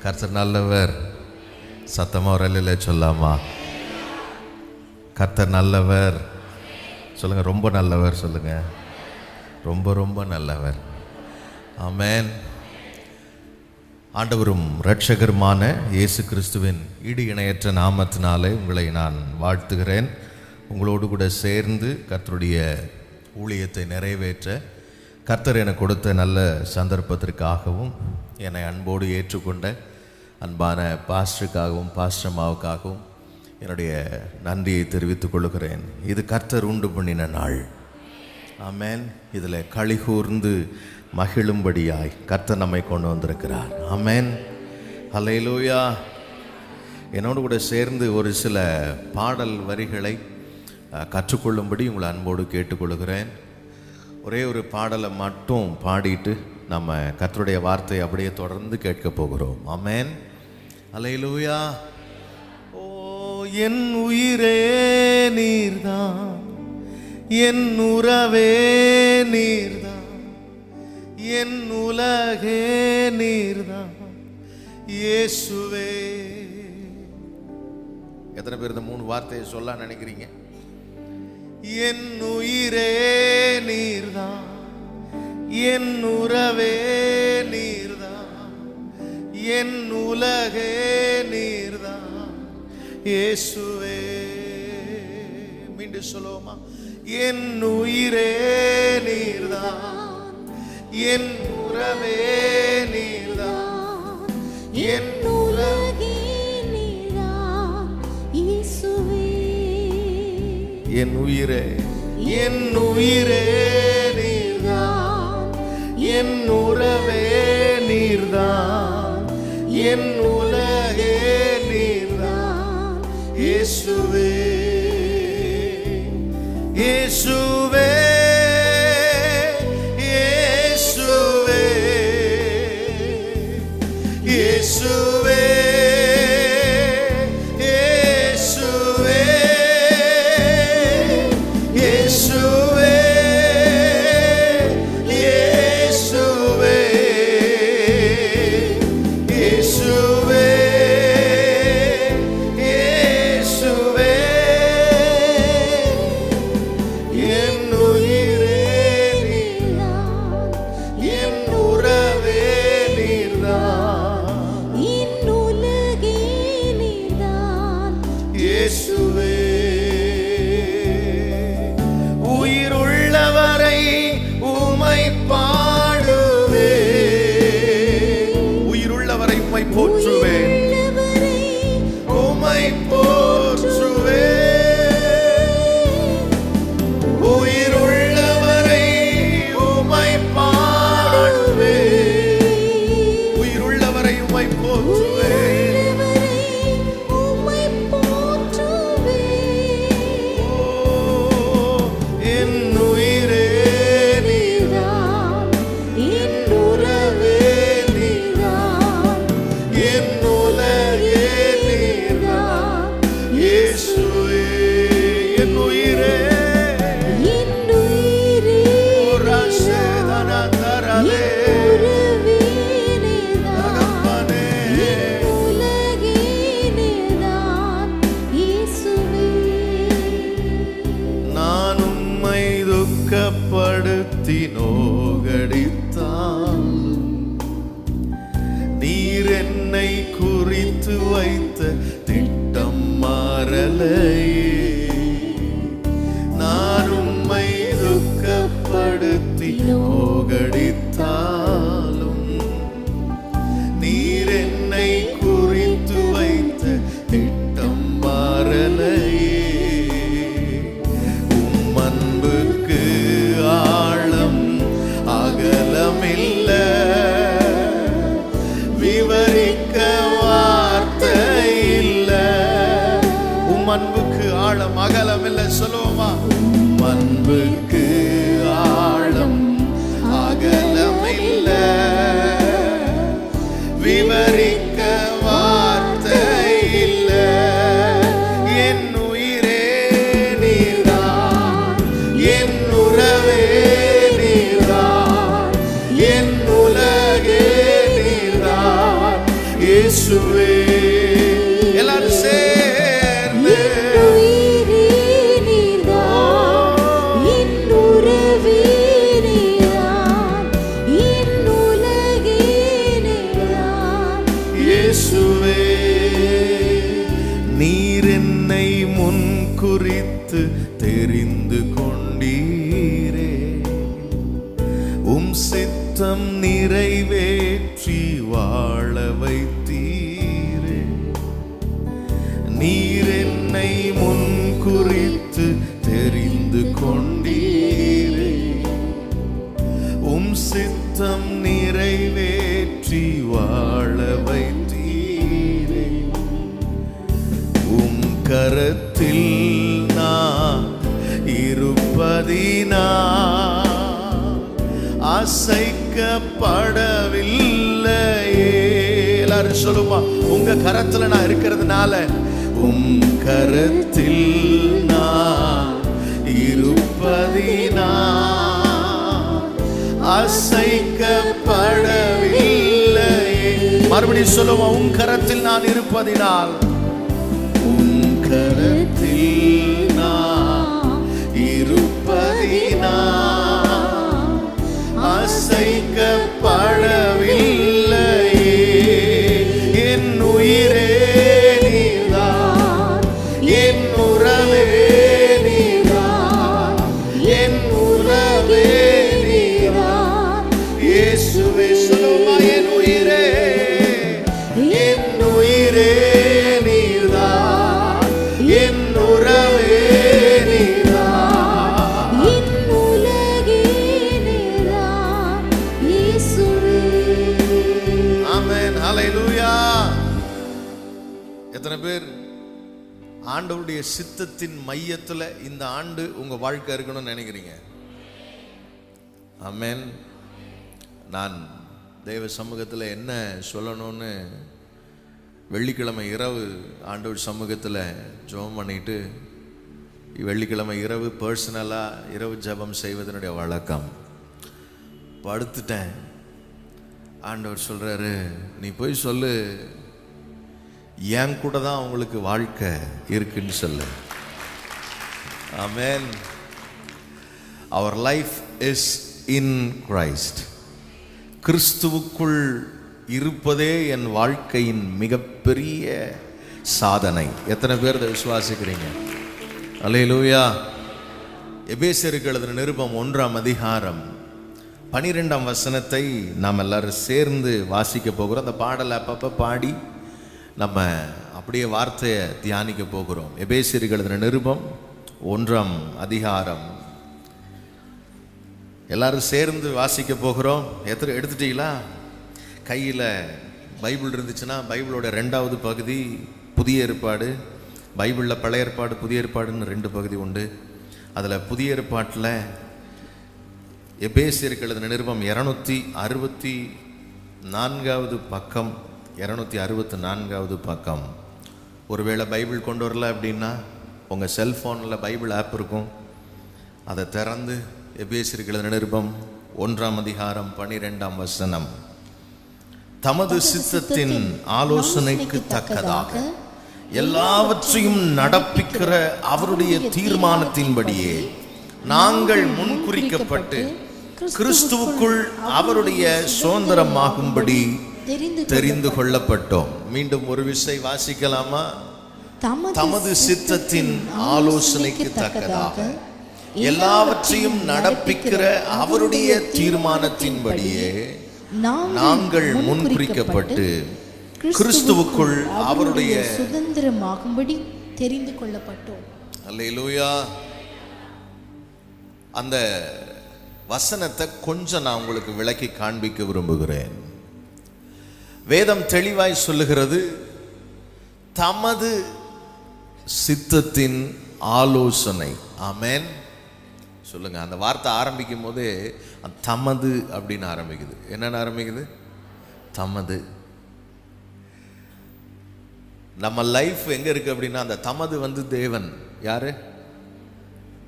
கர்த்தர் நல்லவர். சத்தமாக ஒரு அல்லேலூயா சொல்லாமா? கர்த்தர் நல்லவர் சொல்லுங்க. ரொம்ப நல்லவர் சொல்லுங்க. ரொம்ப ரொம்ப நல்லவர். ஆமென். ஆண்டவரும் இரட்சகருமான இயேசு கிறிஸ்துவின் ஈடு இணையற்ற நாமத்தினாலே உங்களை நான் வாழ்த்துகிறேன். உங்களோடு கூட சேர்ந்து கர்த்தருடைய ஊழியத்தை நிறைவேற்ற கர்த்தர் எனக்கு கொடுத்த நல்ல சந்தர்ப்பத்திற்காகவும் என்னை அன்போடு ஏற்றுக்கொண்ட அன்பான பாஸ்டருக்காகவும் பாஸ்டர்மாவுக்காகவும் என்னுடைய நன்றியை தெரிவித்துக் கொள்கிறேன். இது கர்த்தர் உண்டு பண்ணின நாள். ஆமென். இதில் களிகூர்ந்து மகிழும்படியாய் கர்த்தர் நம்மை கொண்டு வந்திருக்கிறார். ஆமென். ஹல்லேலூயா. என்னோடு கூட சேர்ந்து ஒரு சில பாடல் வரிகளை கற்றுக்கொள்ளும்படி உங்களை அன்போடு கேட்டுக்கொள்கிறேன். ஒரே ஒரு பாடலை மட்டும் பாடிட்டு நம்ம கர்த்தருடைய வார்த்தையை அப்படியே தொடர்ந்து கேட்க போகிறோம். ஆமென். ஹல்லேலூயா. ஓ என் உயிரே நீர்தான், என் உறவே நீர்தான், என் உலகே நீர்தான் இயேசுவே. எத்தனை பேர் இந்த 3 வார்த்தையை சொல்ல நினைக்கிறீங்க? என் உயிரே நீர்தான், என் உறவே நீர்தான், என் உலகே நீர்தான் இயேசுவே. மீண்டும் சொல்லுவோமா? என் உயிரே நீர்தான், என் உறவே நீர்தான், என் உலகே நீர்தான் இயேசுவே. என் உயிரே, என் உயிரே நீர்தான், என் உறவே நீர்தான், என் உலகே நீர்தான் இயேசுவே. இயேசுவே, இயேசுவே, இயேசுவே, இயேசுவே. எல்லாரும் சேர்ந்து இயேசுவே, நீர் என்னை முன் குறித்து தெரிந்து கொண்டீரே, உம் சித்தம் நிறைவேற்றி வாழ வைத்தீரே. நீர் என்னை முன் குறித்து தெரிந்து கொண்டீரே, உம் சித்தம் நிறைவேற்றி வாழ வைத்தீரே. உம் கரத்தில் நான் இருப்பதினால் அசைக்கப்படவில்லையே. எல்லாரும் சொல்லுமா, உங்க கரத்துல நான் இருக்கிறதுனால, உம் கரத்தில் நான் இருப்பதினால் அசைக்கப்படவில்லையே. மறுபடியும் சொல்லுவோம், உன் கரத்தில் நான் இருப்பதினால், உன் கரத்தில் நான் இருப்பதினால் அசைக்கப்படவில்லையே. என் உயிரே நீதான், என் உறவே நீதான், என் உறவே நீதான் இயேசுவே. சொல்லுமா, என் உயிரே, என் உயிரே நீதான், என் உறவே நீதான், என் உலகே நீதான் இயேசுவே. ஆமென், ஹல்லேலூயா. எத்தனை பேர் ஆண்டவருடைய சித்தத்தின் மையத்துல இந்த ஆண்டு உங்க வாழ்க்கை இருக்கணும்னு நினைக்கிறீங்க? ஆமென். நான் தெய்வ சமூகத்தில் என்ன சொல்லணும்னு வெள்ளிக்கிழமை இரவு ஆண்டவர் சமூகத்தில் ஜெபம் பண்ணிட்டு, வெள்ளிக்கிழமை இரவு பர்சனலாக இரவு ஜெபம் செய்வதனுடைய வழக்கம். படுத்துட்டேன். ஆண்டவர் சொல்கிறாரு, நீ போய் சொல்லு, என் கூட தான் அவங்களுக்கு வாழ்க்கை இருக்குன்னு சொல்லு. ஆமென். அவர் லைஃப் இஸ் இன் கிரைஸ்ட். கிறிஸ்துவுக்குள் இருப்பதே என் வாழ்க்கையின் மிகப்பெரிய சாதனை. எத்தனை பேர் இதை விசுவாசிக்கிறீங்க? அல்லேலூயா. எபேசியருக்கு எழுதின நிருபம் 1ஆம் அதிகாரம் 12ஆம் வசனத்தை நாம் எல்லாரும் சேர்ந்து வாசிக்க போகிறோம். அந்த பாடலை அப்பப்போ பாடி நம்ம அப்படியே வார்த்தையை தியானிக்க போகிறோம். எபேசியருக்கு எழுதின நிருபம் 1ஆம் அதிகாரம் எல்லாரும் சேர்ந்து வாசிக்க போகிறோம். எத்தனை எடுத்துட்டீங்களா? கையில் பைபிள் இருந்துச்சுன்னா பைபிளோட 2வது பகுதி புதிய ஏற்பாடு. பைபிளில் பழைய ஏற்பாடு புதிய ஏற்பாடுன்னு 2 பகுதி உண்டு. அதில் புதிய ஏற்பாட்டில் எபேசியருக்கு எழுதின நிருபம் 264வது பக்கம், 264வது பக்கம். ஒருவேளை பைபிள் கொண்டு வரல அப்படின்னா உங்கள் செல்ஃபோனில் பைபிள் ஆப் இருக்கும், அதை திறந்து எபேசியருக்கு எழுதின நிருபம் 1ஆம் அதிகாரம் 12ஆம் வசனம். தமது சித்தத்தின் ஆலோசனைக்கு தக்கதாக எல்லாவற்றையும் நடப்பிக்கிற அவருடைய தீர்மானத்தின்படியே நாங்கள் முன்குறிக்கப்பட்டு கிறிஸ்துவுக்குள் அவருடைய சுதந்திரமாகும்படி தெரிந்து கொள்ளப்பட்டோம். மீண்டும் ஒரு விசை வாசிக்கலாமா? தமது சித்தத்தின் ஆலோசனைக்கு தக்கதாக எல்லாவற்றையும் நடப்பிக்கிற அவருடைய தீர்மானத்தின்படியே நாங்கள் முன்குறிக்கப்பட்டு கிறிஸ்துவுக்குள் அவருடைய சுதந்திரமாகும்படி தெரிந்து கொள்ளப்பட்டோம். அல்லேலூயா. அந்த வசனத்தை கொஞ்சம் நான் உங்களுக்கு விளக்கி காண்பிக்க விரும்புகிறேன். வேதம் தெளிவாய் சொல்லுகிறது, தமது சித்தத்தின் ஆலோசனை. ஆமென். சொல்லுங்க. அந்த வார்த்தை ஆரம்பிக்கும் போதே தமது அப்படின்னு ஆரம்பிக்குது. என்னன்னு ஆரம்பிக்குது? தமது. நம்ம லைஃப் எங்க இருக்கு அப்படின்னா அந்த தமது தேவன். யாரு?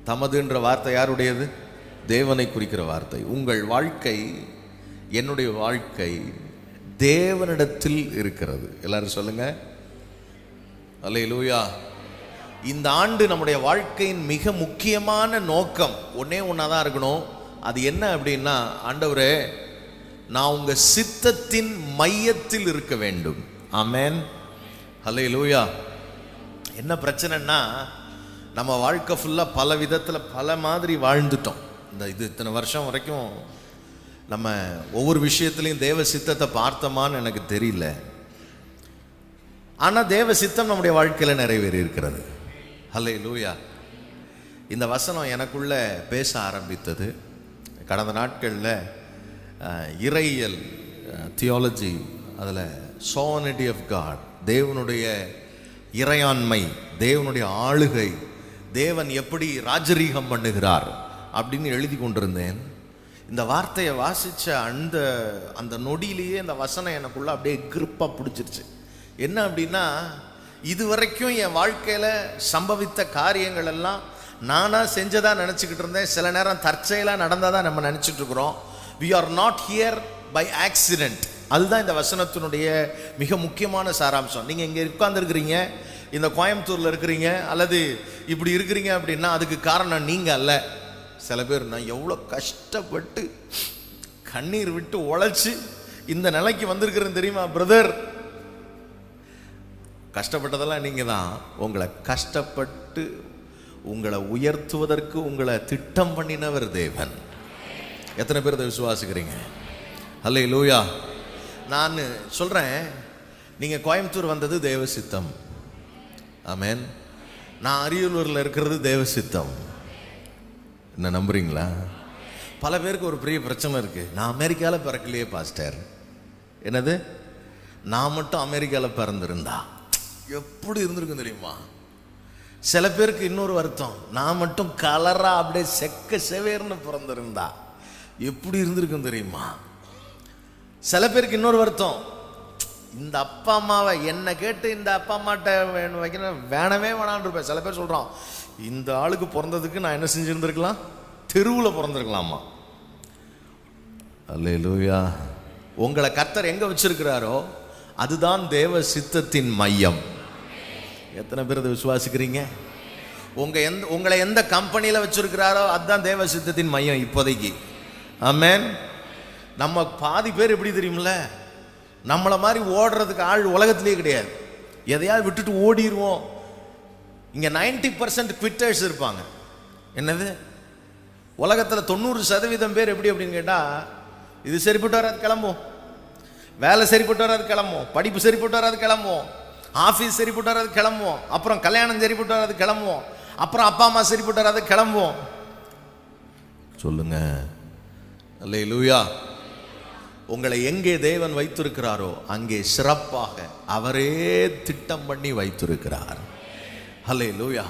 தமதுன்ற வார்த்தை யாருடையது? தேவனை குறிக்கிற வார்த்தை. உங்கள் வாழ்க்கை, என்னுடைய வாழ்க்கை தேவனிடத்தில் இருக்கிறது. எல்லாரும் சொல்லுங்க அல்லேலூயா. இந்த ஆண்டு நம்முடைய வாழ்க்கையின் மிக முக்கியமான நோக்கம் ஒன்னே ஒன்னாதான் இருக்கணும். அது என்ன அப்படின்னா, ஆண்டவரே நான் உங்க சித்தத்தின் மையத்தில் இருக்க வேண்டும். ஆமென் அல்லேலூயா. என்ன பிரச்சனைன்னா, நம்ம வாழ்க்கை ஃபுல்லாக பல விதத்தில் பல மாதிரி வாழ்ந்துட்டோம். இத்தனை வருஷம் வரைக்கும் நம்ம ஒவ்வொரு விஷயத்துலையும் தேவ சித்தத்தை பார்த்தோமான்னு எனக்கு தெரியல. ஆனால் தேவ சித்தம் நம்முடைய வாழ்க்கையில் நிறைவேறி இருக்கிறது. அல்லேலூயா. இந்த வசனம் எனக்குள்ள பேச ஆரம்பித்தது கடந்த நாட்களில். இறையியல் தியாலஜி, அதில் சோவனிட்டி ஆஃப் காட், தேவனுடைய இறையாண்மை, தேவனுடைய ஆளுகை, தேவன் எப்படி ராஜரீகம் பண்ணுகிறார் அப்படின்னு எழுதி கொண்டிருந்தேன். இந்த வார்த்தையை வாசித்த அந்த நொடியிலேயே இந்த வசனம் எனக்குள்ள அப்படியே கிரிப்பாக பிடிச்சிருச்சு. என்ன அப்படின்னா, இதுவரைக்கும் என் வாழ்க்கையில் சம்பவித்த காரியங்கள் எல்லாம் நானாக செஞ்சதாக நினச்சிக்கிட்டு இருந்தேன். சில நேரம் தற்செயலாக நடந்ததாக நம்ம நினச்சிட்டு இருக்கிறோம். we are not here by accident. அதுதான் இந்த வசனத்தினுடைய மிக முக்கியமான சாராம்சம். நீங்கள் இங்கே உட்கார்ந்துருக்கிறீங்க, இந்த கோயம்புத்தூரில் இருக்கிறீங்க, அல்லது இப்படி இருக்கிறீங்க அப்படின்னா அதுக்கு காரணம் நீங்கள் அல்ல. சில பேர் நான் எவ்வளோ கஷ்டப்பட்டு கண்ணீர் விட்டு உழைச்சி இந்த நிலைக்கு வந்திருக்கிறேன்னு தெரியுமா பிரதர்? கஷ்டப்பட்டதெல்லாம் நீங்கள் தான். உங்களை கஷ்டப்பட்டு உங்களை உயர்த்துவதற்கு உங்களை திட்டம் பண்ணினவர் தேவன். எத்தனை பேர் அதை விசுவாசிக்கிறீங்க? அல்லேலூயா. நான் சொல்கிறேன், நீங்கள் கோயம்புத்தூர் வந்தது தேவ சித்தம். ஆமென். நான் அரியலூரில் இருக்கிறது தேவ சித்தம். என்ன நம்புறீங்களா? பல பேருக்கு ஒரு பெரிய பிரச்சனை இருக்குது. நான் அமெரிக்காவில் பிறக்கலையே பாஸ்டர். என்னது, நான் மட்டும் அமெரிக்காவில் பிறந்திருந்தா எப்படி இருந்திருக்கும் தெரியுமா? சில பேருக்கு இன்னொரு வருத்தம், நான் மட்டும் கலராக அப்படியே செக்க செவேர்னு பிறந்திருந்தா எப்படி இருந்திருக்கும் தெரியுமா? சில பேருக்கு இன்னொரு வருத்தம், இந்த அப்பா அம்மாவை என்ன கேட்டு இந்த அப்பா அம்மாட்ட வைக்கணும் வேணவே வேணான்னு இருப்பேன். சில பேர் சொல்கிறான், இந்த ஆளுக்கு பிறந்ததுக்கு நான் என்ன செஞ்சுருந்துருக்கலாம், தெருவில் பிறந்திருக்கலாமா. அல்லேலூயா. உங்களை கர்த்தர் எங்கே வச்சிருக்கிறாரோ அதுதான் தேவ சித்தத்தின் மையம். எத்தனை பேர் அதை விசுவாசிக்கிறீங்க? உங்களை எந்த கம்பெனியில் வச்சிருக்கிறாரோ அதுதான் தேவ சித்தத்தின் மையம் இப்போதைக்கு. ஆமென். நம்ம பாதி பேர் எப்படி தெரியுமில்ல, நம்மளை மாதிரி ஓடுறதுக்கு ஆள் உலகத்திலே கிடையாது. எதையாவது விட்டுட்டு ஓடிடுவோம். இங்கே 90% குவிட்டர்ஸ் இருப்பாங்க. என்னது, உலகத்தில் 90% பேர் எப்படி அப்படின்னு கேட்டால், இது சரிப்பட்டு வராது கிளம்புவோம், வேலை சரிப்பட்டு வராது கிளம்புவோம், படிப்பு சரிப்பட்டு வராது கிளம்புவோம், ஆஃபீஸ் சரிப்பட்டு வராது கிளம்புவோம், அப்புறம் கல்யாணம் சரிப்பட்டு வராது கிளம்புவோம், அப்புறம் அப்பா அம்மா சரிப்பட்டு வராது கிளம்புவோம். சொல்லுங்க அல்லேலூயா. உங்களை எங்கே தேவன் வைத்திருக்கிறாரோ அங்கே சிறப்பாக அவரே திட்டம் பண்ணி வைத்திருக்கிறார். அல்லேலூயா.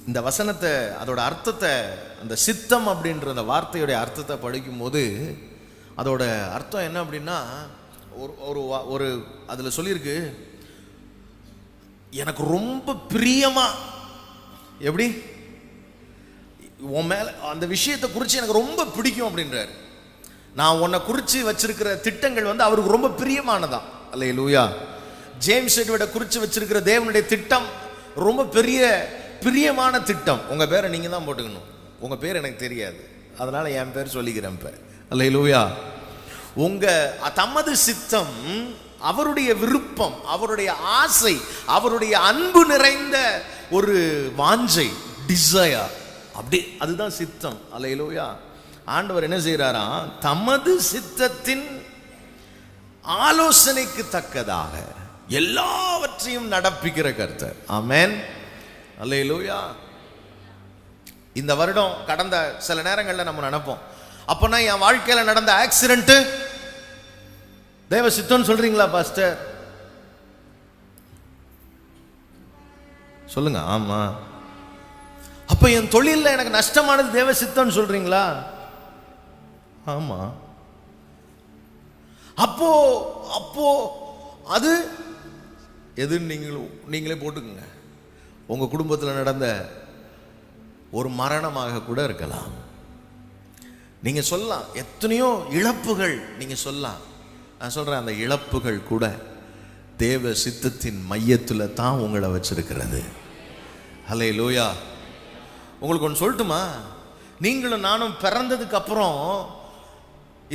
இந்த வசனத்தை, அதோட அர்த்தத்தை, அந்த சித்தம் அப்படின்ற அந்த வார்த்தையோட அர்த்தத்தை படிக்கும் போது அதோட அர்த்தம் என்ன அப்படின்னா, ஒரு அதில் சொல்லியிருக்கு, எனக்கு ரொம்ப பிரியமா, எப்படி உன் மேல அந்த விஷயத்தை குறித்து எனக்கு ரொம்ப பிடிக்கும் அப்படின்றார். நான் உன்னை குறித்து வச்சிருக்கிற திட்டங்கள் அவருக்கு ரொம்ப பிரியமானதான். அல்லேலூயா. ஜேம்ஸ் எட்வர்டை குறித்து வச்சிருக்கிற தேவனுடைய திட்டம் ரொம்ப பெரிய பிரியமான திட்டம். உங்கள் பேரை நீங்கள் தான் போட்டுக்கணும். உங்கள் பேர் எனக்கு தெரியாது, அதனால் என் பேர் சொல்லிக்கிறேன் இப்போ. அல்லேலூயா. தமது சித்தம், அவருடைய விருப்பம், அவருடைய ஆசை, அவருடைய அன்பு நிறைந்த ஒரு வாஞ்சை, டிசையர், அப்படி அதுதான் சித்தம். அல்லேலூயா. ஆண்டவர் என்ன செய்கிறாராம், தமது சித்தத்தின் ஆலோசனைக்கு தக்கதாக எல்லாவற்றையும் நடப்பிக்கிற கர்த்தர். ஆமென். அல்லேலூயா. இந்த வருடம் கடந்த சில நேரங்களில் நம்ம நினைப்போம், அப்பனா என் வாழ்க்கையில் நடந்த ஆக்சிடென்ட் தேவ சித்தம்னு சொல்றீங்களா பாஸ்டர்? சொல்லுங்க. ஆமா. அப்ப என் தொழிலில் எனக்கு நஷ்டமானது தேவ சித்தம்னு சொல்றீங்களா? ஆமா. அப்போ அப்போ அது எதுன்னு நீங்களே போட்டுக்குங்க. உங்க குடும்பத்தில் நடந்த ஒரு மரணமாக கூட இருக்கலாம். நீங்க சொல்லலாம், எத்தனையோ இழப்புகள் நீங்க சொல்லலாம். நான் சொல்றேன், அந்த இழப்புகள் கூட தேவ சித்தத்தின் மையத்துல தான் உங்களை வச்சிருக்கிறது. ஹல்லேலூயா. உங்களுக்கு ஒன்று சொல்லட்டுமா? நீங்களும் நானும் பிறந்ததுக்கு அப்புறம்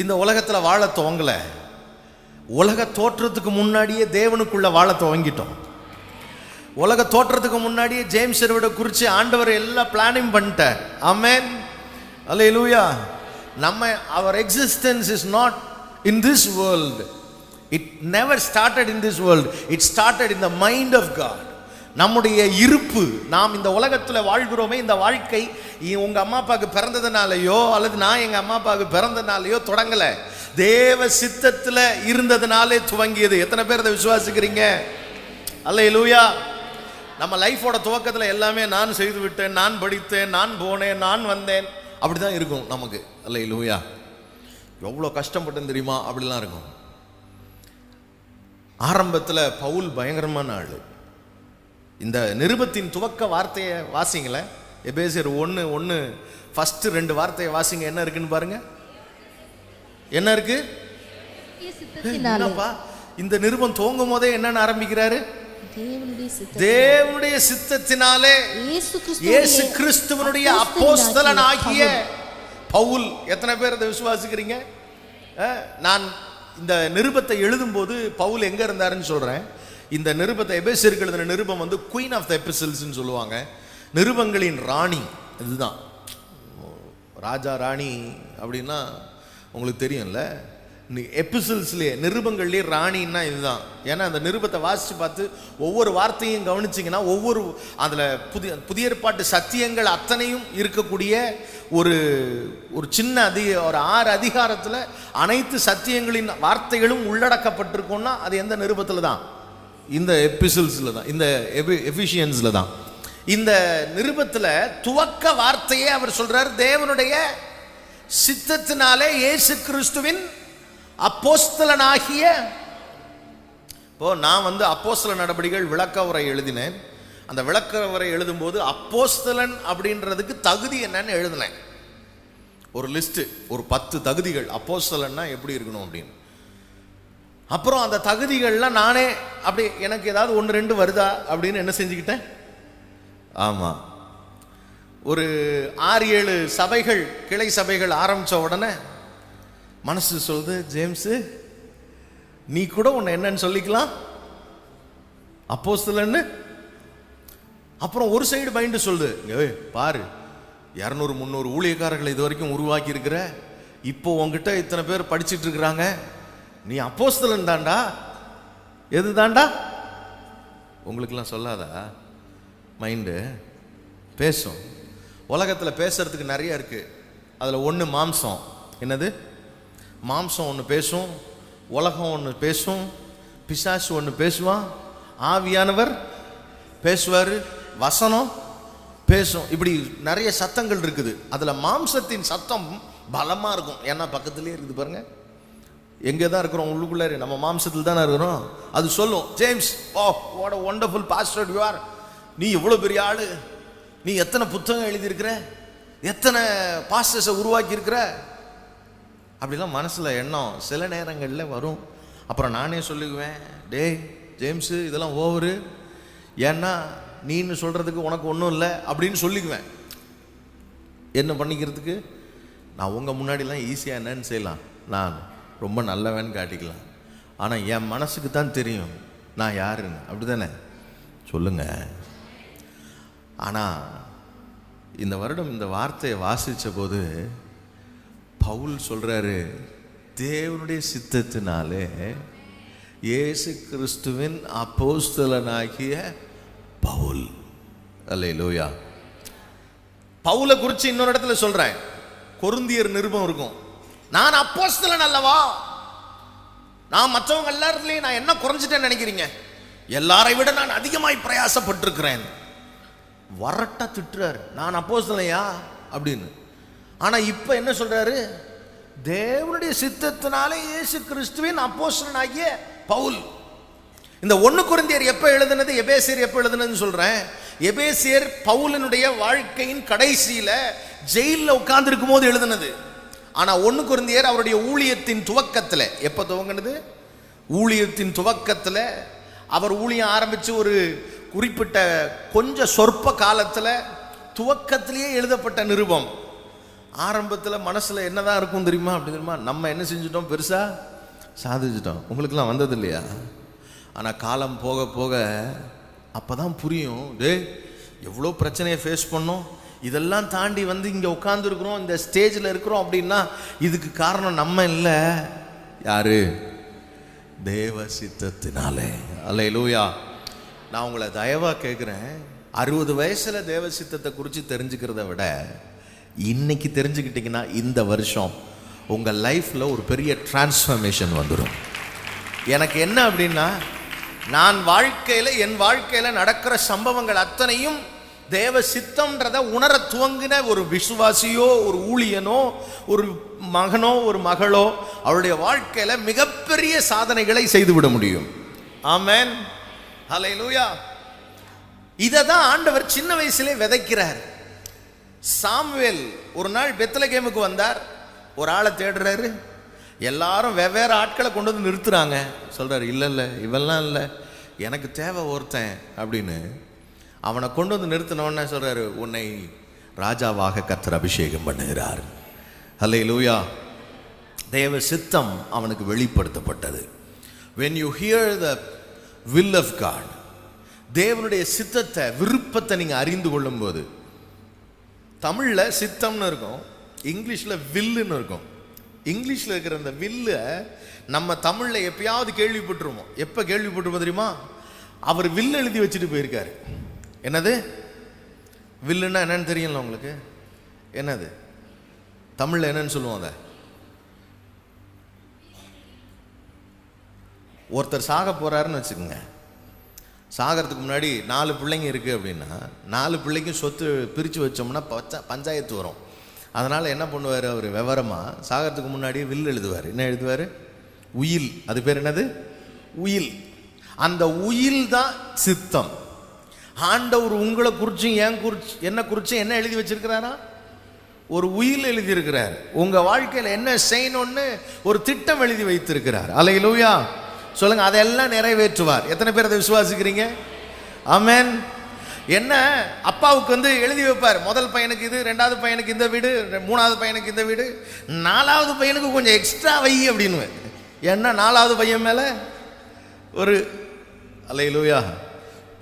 இந்த உலகத்துல வாழ துவங்கல. உலக தோற்றத்துக்கு முன்னாடியே தேவனுக்குள்ள வாழ துவங்கிட்டோம். உலக தோற்றத்துக்கு முன்னாடியே ஜேம்ஸ் எட்வர்டை குறித்து ஆண்டவர் எல்லாம் பிளானிங் பண்ணிட்டார். ஆமென். ஹல்லேலூயா. our existence is not in this world. It never started in this world. It started in the mind of God. நம்முடைய இருப்பு, நாம் இந்த உலகத்தில் வாழ்கிறோமே, இந்த வாழ்க்கை உங்க அம்மா அப்பாவுக்கு பிறந்ததுனாலையோ அல்லது நான் எங்க அம்மா அப்பாவுக்கு பிறந்ததுனாலையோ தொடங்கல. தேவ சித்தத்தில் இருந்ததுனாலே துவங்கியது. எத்தனை பேர் அதை விசுவாசிக்கிறீங்க? அல்லேலூயா. நம்ம லைஃபோட துவக்கத்தில் எல்லாமே நான் செய்து விட்டேன், நான் படித்தேன், நான் போனேன், நான் வந்தேன், அப்படிதான் இருக்கும் நமக்கு. அல்லேலூயா. எவ்வளோ கஷ்டப்பட்டேன்னு தெரியுமா? அப்படிலாம் இருக்கும். ஆரம்பத்தில் பவுல் பயங்கரமான ஆள். இந்த நிருபத்தின் துவக்க வார்த்தையை வாசிங்களே, எபேசியர் 1:1 ஃபர்ஸ்ட் 2 வார்த்தையை வாசிங்க. என்ன இருக்குன்னு பாருங்க. என்ன இருக்கு? என்னப்பா இந்த நிருபம் துவங்கும் போதே என்னன்னு ஆரம்பிக்கிறாரு? தேவனுடைய சித்தத்தினாலே இயேசு கிறிஸ்துவனுடைய அப்போஸ்தலனாகிய பவுல். எத்தனை பேர் அதை விசுவாசிக்கிறீங்க? நான் இந்த நிருபத்தை எழுதும் போது பவுல் எங்க இருந்தாருன்னு சொல்றேன். இந்த நிருபத்தை, எபேசியருக்கு எழுதின நிருபம் வந்து குயின் ஆஃப் த எபிசல்ஸ்னு சொல்லுவாங்க. நிருபங்களின் ராணி. இதுதான் ராஜா ராணி அப்படின்னா உங்களுக்கு தெரியும்ல. எபிசல்ஸ்லேயே, நிருபங்கள்லேயே ராணின்னா இதுதான். ஏன்னா அந்த நிருபத்தை வாசித்து பார்த்து ஒவ்வொரு வார்த்தையும் கவனிச்சிங்கன்னா ஒவ்வொரு அதில் புதிய ஏற்பாட்டு சத்தியங்கள் அத்தனையும் இருக்கக்கூடிய ஒரு சின்ன ஒரு 6 அதிகாரத்தில் அனைத்து சத்தியங்களின் வார்த்தைகளும் உள்ளடக்கப்பட்டிருக்கும்னா அது எந்த நிருபத்தில் தான்? இந்த எபிசல்ஸில் தான், இந்த எபிஷியன்ஸில் தான். இந்த நிருபத்தில் துவக்க வார்த்தையே அவர் சொல்றார், தேவனுடைய சித்தத்தினாலே இயேசு கிறிஸ்துவின் அப்போஸ்தலனாகிய. இப்போ நான் வந்து அப்போஸ்தல நடபடிகள் விளக்க உரை எழுதினேன். அந்த விளக்க உரை எழுதும்போது அப்போஸ்தலன் அப்படின்றதுக்கு தகுதி என்னன்னு எழுதினேன். ஒரு லிஸ்ட், ஒரு 10 தகுதிகள் அப்போஸ்தலன்னா எப்படி இருக்கணும் அப்படின்னு. அப்புறம் அந்த தகுதிகள்லாம் நானே அப்படி எனக்கு ஏதாவது 1-2 வருதா அப்படின்னு என்ன செஞ்சுக்கிட்டேன். ஆமா, ஒரு 6-7 சபைகள், கிளை சபைகள் ஆரம்பிச்ச உடனே மனசு சொல்லுது, ஜேம்ஸ் நீ கூட உன்னை என்னன்னு சொல்லிக்கலாம், அப்போஸ்தலன்னு. அப்புறம் ஒரு சைடு மைண்டு சொல்லுது, பாரு 200-300 ஊழியக்காரர்களை இது வரைக்கும் உருவாக்கி இருக்கிற, இப்போ உங்ககிட்ட இத்தனை பேர் படிச்சுட்டு இருக்கிறாங்க, நீ அப்போஸ்தலன் தாண்டா. எது தாண்டா? உங்களுக்கெல்லாம் சொல்லாதா? மைண்டு பேசும். உலகத்தில் பேசுறதுக்கு நிறைய இருக்கு. அதில் ஒன்று மாம்சம். என்னது? மாம்சம் ஒன்று பேசும், உலகம் ஒன்று பேசும், பிசாசு ஒன்று பேசுவான், ஆவியானவர் பேசுவார், வசனம் பேசும். இப்படி நிறைய சத்தங்கள் இருக்குது. அதில் மாம்சத்தின் சத்தம் பலமாக இருக்கும். ஏன்னா பக்கத்துலேயே இருக்குது பாருங்க. எங்கே தான் இருக்கிறோம்? உள்ளுக்குள்ளே நம்ம மாம்சத்தில் தானே இருக்கிறோம். அது சொல்லும், James, oh what a wonderful pastor you are. நீ எவ்வளோ பெரிய ஆளு, நீ எத்தனை புத்தகம் எழுதியிருக்கிற, எத்தனை பாஸ்டர்ஸை உருவாக்கி இருக்கிற, அப்படிலாம் மனசில் எண்ணம் சில நேரங்களில் வரும். அப்புறம் நானே சொல்லிக்குவேன், டேய் ஜேம்ஸு இதெல்லாம் ஓவரு, ஏன்னா நீன்னு சொல்கிறதுக்கு உனக்கு ஒன்றும் இல்லை அப்படின்னு சொல்லிக்குவேன். என்ன பண்ணிக்கிறதுக்கு? நான் உங்கள் முன்னாடிலாம் ஈஸியாக என்னன்னு செய்யலாம், நான் ரொம்ப நல்லவன்னு காட்டிக்கலாம். ஆனால் என் மனசுக்கு தான் தெரியும் நான் யாருன்னு. அப்படி தானே? சொல்லுங்க. ஆனால் இந்த வருடம் இந்த வார்த்தையை வாசித்த போது பவுல் சொல்றாரு, தேவனுடைய சித்தத்தினாலே இயேசு கிறிஸ்துவின் அப்போஸ்தலனாகிய பவுல். அல்லேலூயா. பவுலை குறித்து இன்னொரு இடத்துல சொல்றேன், கொரிந்தியர் நிருபம் இருக்கும், நான் அப்போஸ்தலன் அல்லவா, நான் மற்றவங்க எல்லாத்துலயும் நான் என்ன குறைஞ்சிட்டேன்னு நினைக்கிறீங்க? எல்லாரை விட நான் அதிகமாய் பிரயாசப்பட்டிருக்கிறேன். வரட்டா திட்டுறாரு, நான் அப்போஸ்தலன்யா அப்படின்னு. ஆனா இப்ப என்ன சொல்றாரு? தேவனுடைய சித்தத்தினாலே இயேசு கிறிஸ்துவின் அப்போஸ்தலனாகிய பவுல். இந்த 1 கொரிந்தியர் எப்ப எழுதுனது, எபேசியர் எப்ப எழுதுனதுன்னு சொல்றேன். எபேசியர் பவுலினுடைய வாழ்க்கையின் கடைசியில ஜெயிலில் உட்கார்ந்து இருக்கும் போது எழுதுனது. ஆனால் 1 கொரிந்தியர் அவருடைய ஊழியத்தின் துவக்கத்தில், எப்போ துவங்கினது? ஊழியத்தின் துவக்கத்தில் அவர் ஊழியம் ஆரம்பித்து ஒரு குறிப்பிட்ட கொஞ்சம் சொற்ப காலத்தில் துவக்கத்திலேயே எழுதப்பட்ட நிருபம். ஆரம்பத்தில் மனசில் என்னதான் இருக்கும் தெரியுமா? அப்படி தெரியுமா, நம்ம என்ன செஞ்சிட்டோம், பெருசாக சாதிச்சிட்டோம். உங்களுக்கெல்லாம் வந்தது இல்லையா? ஆனால் காலம் போக போக அப்போ தான் புரியும், எவ்வளோ பிரச்சனையை ஃபேஸ் பண்ணோம், இதெல்லாம் தாண்டி வந்து இங்கே உட்காந்துருக்குறோம், இந்த ஸ்டேஜில் இருக்கிறோம் அப்படின்னா இதுக்கு காரணம் நம்ம இல்லை. யாரு? தேவ சித்தத்தினாலே. அல்லேலூயா. நான் உங்களை தயவாக கேட்குறேன், 60 வயசில் தேவ சித்தத்தை குறித்து தெரிஞ்சுக்கிறத விட இன்னைக்கு தெரிஞ்சுக்கிட்டிங்கன்னா இந்த வருஷம் உங்கள் லைஃப்பில் ஒரு பெரிய டிரான்ஸ்ஃபர்மேஷன் வந்துடும். எனக்கு என்ன அப்படின்னா, நான் என் வாழ்க்கையில் நடக்கிற சம்பவங்கள் அத்தனையும் தேவ சித்தம்ன்றதை உணர துவங்கின ஒரு விசுவாசியோ, ஒரு ஊழியனோ, ஒரு மகனோ, ஒரு மகளோ அவருடைய வாழ்க்கையில் மிகப்பெரிய சாதனைகளை செய்துவிட முடியும். ஆமென், ஹல்லேலூயா. இதை தான் ஆண்டவர் சின்ன வயசுலே விதைக்கிறார். சாமுவேல் ஒரு நாள் பெத்லகேமுக்கு வந்தார், ஒரு ஆளை தேடுறாரு. எல்லாரும் வெவ்வேறு ஆட்களை கொண்டு வந்து நிறுத்துறாங்க. சொல்றாரு, இல்லை இவெல்லாம் இல்லை, எனக்கு தேவை ஒருத்தன் அப்படின்னு. அவனை கொண்டு வந்து நிறுத்தினோன்னு சொல்றாரு, உன்னை ராஜாவாக கர்த்தர் அபிஷேகம் பண்ணுகிறார். ஹல்லேலூயா. தேவ சித்தம் அவனுக்கு வெளிப்படுத்தப்பட்டது. when you hear the will of God, தேவனுடைய சித்தத்தை, விருப்பத்தை நீங்க அறிந்து கொள்ளும் போது, தமிழ்ல சித்தம்னு இருக்கும், இங்கிலீஷ்ல வில்லுன்னு இருக்கும். இங்கிலீஷ்ல இருக்கிற அந்த வில்ல நம்ம தமிழ்ல எப்பயாவது கேள்விப்பட்டிருவோம். எப்ப கேள்விப்பட்டிருப்போம் தெரியுமா? அவர் வில்லு எழுதி வச்சுட்டு போயிருக்காரு. என்னது வில்லுன்னா என்னன்னு தெரியல உங்களுக்கு? என்னது தமிழ்ல என்னன்னு சொல்லுவோம்? அதை ஒருத்தர் சாக போறாருன்னு வச்சுக்கோங்க. சாகிறதுக்கு முன்னாடி 4 பிள்ளைங்க இருக்குது அப்படின்னா 4 பிள்ளைக்கும் சொத்து பிரித்து வச்சோம்னா பஞ்சாயத்து வரும். அதனால் என்ன பண்ணுவார் அவர்? விவரமாக சாகிறதுக்கு முன்னாடியே வில் எழுதுவார். என்ன எழுதுவார்? உயில். அது பேர் என்னது? உயில். அந்த உயில் தான் சித்தம். ஆண்டவர் உங்களை குறிச்சும் என்ன குறிச்சும் என்ன எழுதி வச்சிருக்கிறாரா? ஒரு உயில் எழுதியிருக்கிறார். உங்கள் வாழ்க்கையில் என்ன செய்யணும்னு ஒரு திட்டம் எழுதி வைத்திருக்கிறார். அல்லேலூயா சொல்லுங்க. அதெல்லாம் நிறைவேற்றுவார். எத்தனை பேர் அதை விசுவாசிக்கிறீங்க? ஆமென். என்ன அப்பாவுக்கு வந்து எழுதி வைப்பார், முதல் பையனுக்கு இது, 2வது பையனுக்கு இந்த வீடு, 3வது பையனுக்கு இந்த வீடு, 4வது பையனுக்கு கொஞ்சம் எக்ஸ்ட்ரா வை அப்படின்னு. என்ன 4வது பையன் மேலே ஒரு அல்லேலூயா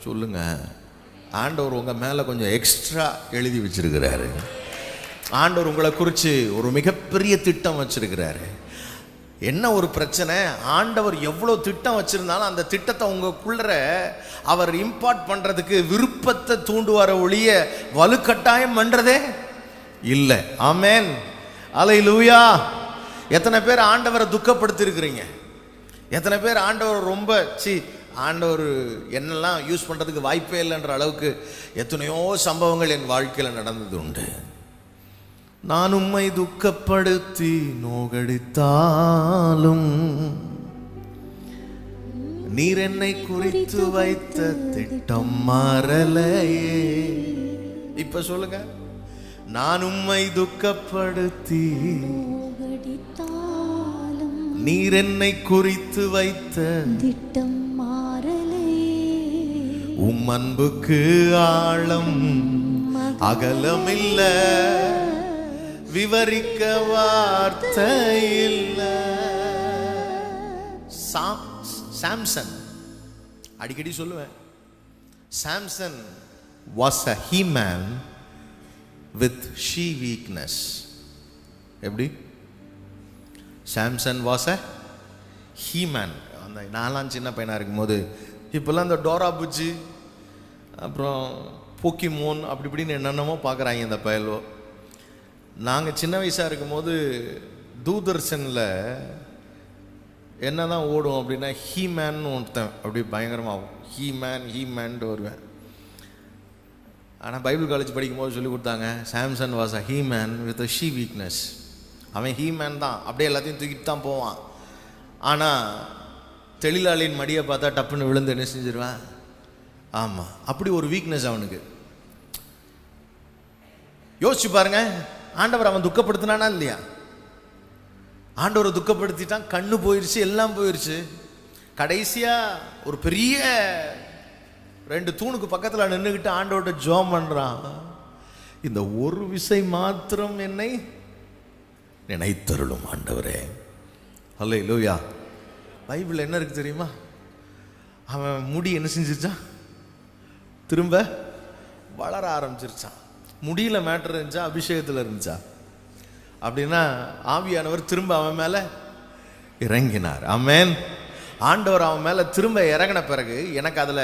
சொல்லுங்க. ஆண்டவர் உங்கள் மேலே கொஞ்சம் எக்ஸ்ட்ரா எழுதி வச்சிருக்கிறாரு. ஆண்டவர் உங்களை குறித்து ஒரு மிகப்பெரிய திட்டம் வச்சிருக்கிறாரு. என்ன ஒரு பிரச்சனை, ஆண்டவர் எவ்வளோ திட்டம் வச்சிருந்தாலும் அந்த திட்டத்தை உங்களுக்குள்ள அவர் இம்பார்ட் பண்ணுறதுக்கு விருப்பத்தை தூண்டுவார ஒழிய வலுக்கட்டாயம் பண்ணுறதே இல்லை. ஆமென், அல்லேலூயா. எத்தனை பேர் ஆண்டவரை துக்கப்படுத்திருக்கிறீங்க? எத்தனை பேர் ஆண்டவர் ரொம்ப ஆண்டவர் என்னெல்லாம் யூஸ் பண்ணுறதுக்கு வாய்ப்பே இல்லைன்ற அளவுக்கு எத்தனையோ சம்பவங்கள் என் வாழ்க்கையில் நடந்தது உண்டு. நான் உம்மை துக்கப்படுத்தி நோகடித்தாலும் நீர் என்னை குறித்து வைத்த திட்டம் மாறலையே. இப்ப சொல்லுங்க, நான் உம்மை துக்கப்படுத்தி நீர் என்னை குறித்து வைத்த திட்டம் மாறலையே. உம் அன்புக்கு ஆழம் அகலமில்ல, விவரிக்க வார்த்தை இல்ல. சாம்சன் அடிக்கடி சொல்லுவேன், Samson was a he-man with she weakness. எப்படி? Samson was a he-man. அந்த நாலாம் சின்ன பையனாக இருக்கும்போது, இப்போல்லாம் இந்த டோரா புஜ்ஜி அப்புறம் போக்கிமோன் அப்படி இப்படின்னு என்னென்னமோ பார்க்குறாங்க இந்த பயலோ. நாங்கள் சின்ன வயசாக இருக்கும்போது தூர்தர்ஷனில் என்ன தான் ஓடும் அப்படின்னா ஹீமேன்னு ஒருத்தன் அப்படி பயங்கரமாகும். ஹீமேன்ட்டு வருவேன். ஆனால் பைபிள் காலேஜ் படிக்கும்போது சொல்லி கொடுத்தாங்க, Samson was a He-Man with a she weakness. அவன் ஹீமேன் தான், அப்படியே எல்லாத்தையும் தூக்கிட்டு தான் போவான். ஆனால் தொழிலாளியின் மடியை பார்த்தா டப்புன்னு விழுந்து என்ன செஞ்சிருவேன். ஆமாம், அப்படி ஒரு வீக்னஸ் அவனுக்கு. யோசிச்சு பாருங்க, ஆண்டவர் அவன் துக்கப்படுத்தினானா இல்லையா? ஆண்டவரை துக்கப்படுத்திட்டான், கண்ணு போயிடுச்சு, எல்லாம் போயிடுச்சு. கடைசியா ஒரு பெரிய 2 தூணுக்கு பக்கத்தில் நின்றுக்கிட்டு ஆண்டவர்கிட்ட ஜெபம் பண்றான். இந்த ஒரு விசை மாத்திரம் என்னை நினைத்தருளும் ஆண்டவரே. அல்லேலூயா. பைபிள் என்ன இருக்கு தெரியுமா? அவன் முடி என்ன செஞ்சிருச்சான்? திரும்ப வளர ஆரம்பிச்சிருச்சான். முடியல மேட்டர் இருந்துச்சா, அபிஷேகத்தில் இருந்துச்சா? அப்படின்னா ஆவியானவர் திரும்ப அவன் மேல இறங்கினார். ஆமென். ஆண்டவர் அவன் மேல திரும்ப இறங்கின பிறகு எனக்கு அதுல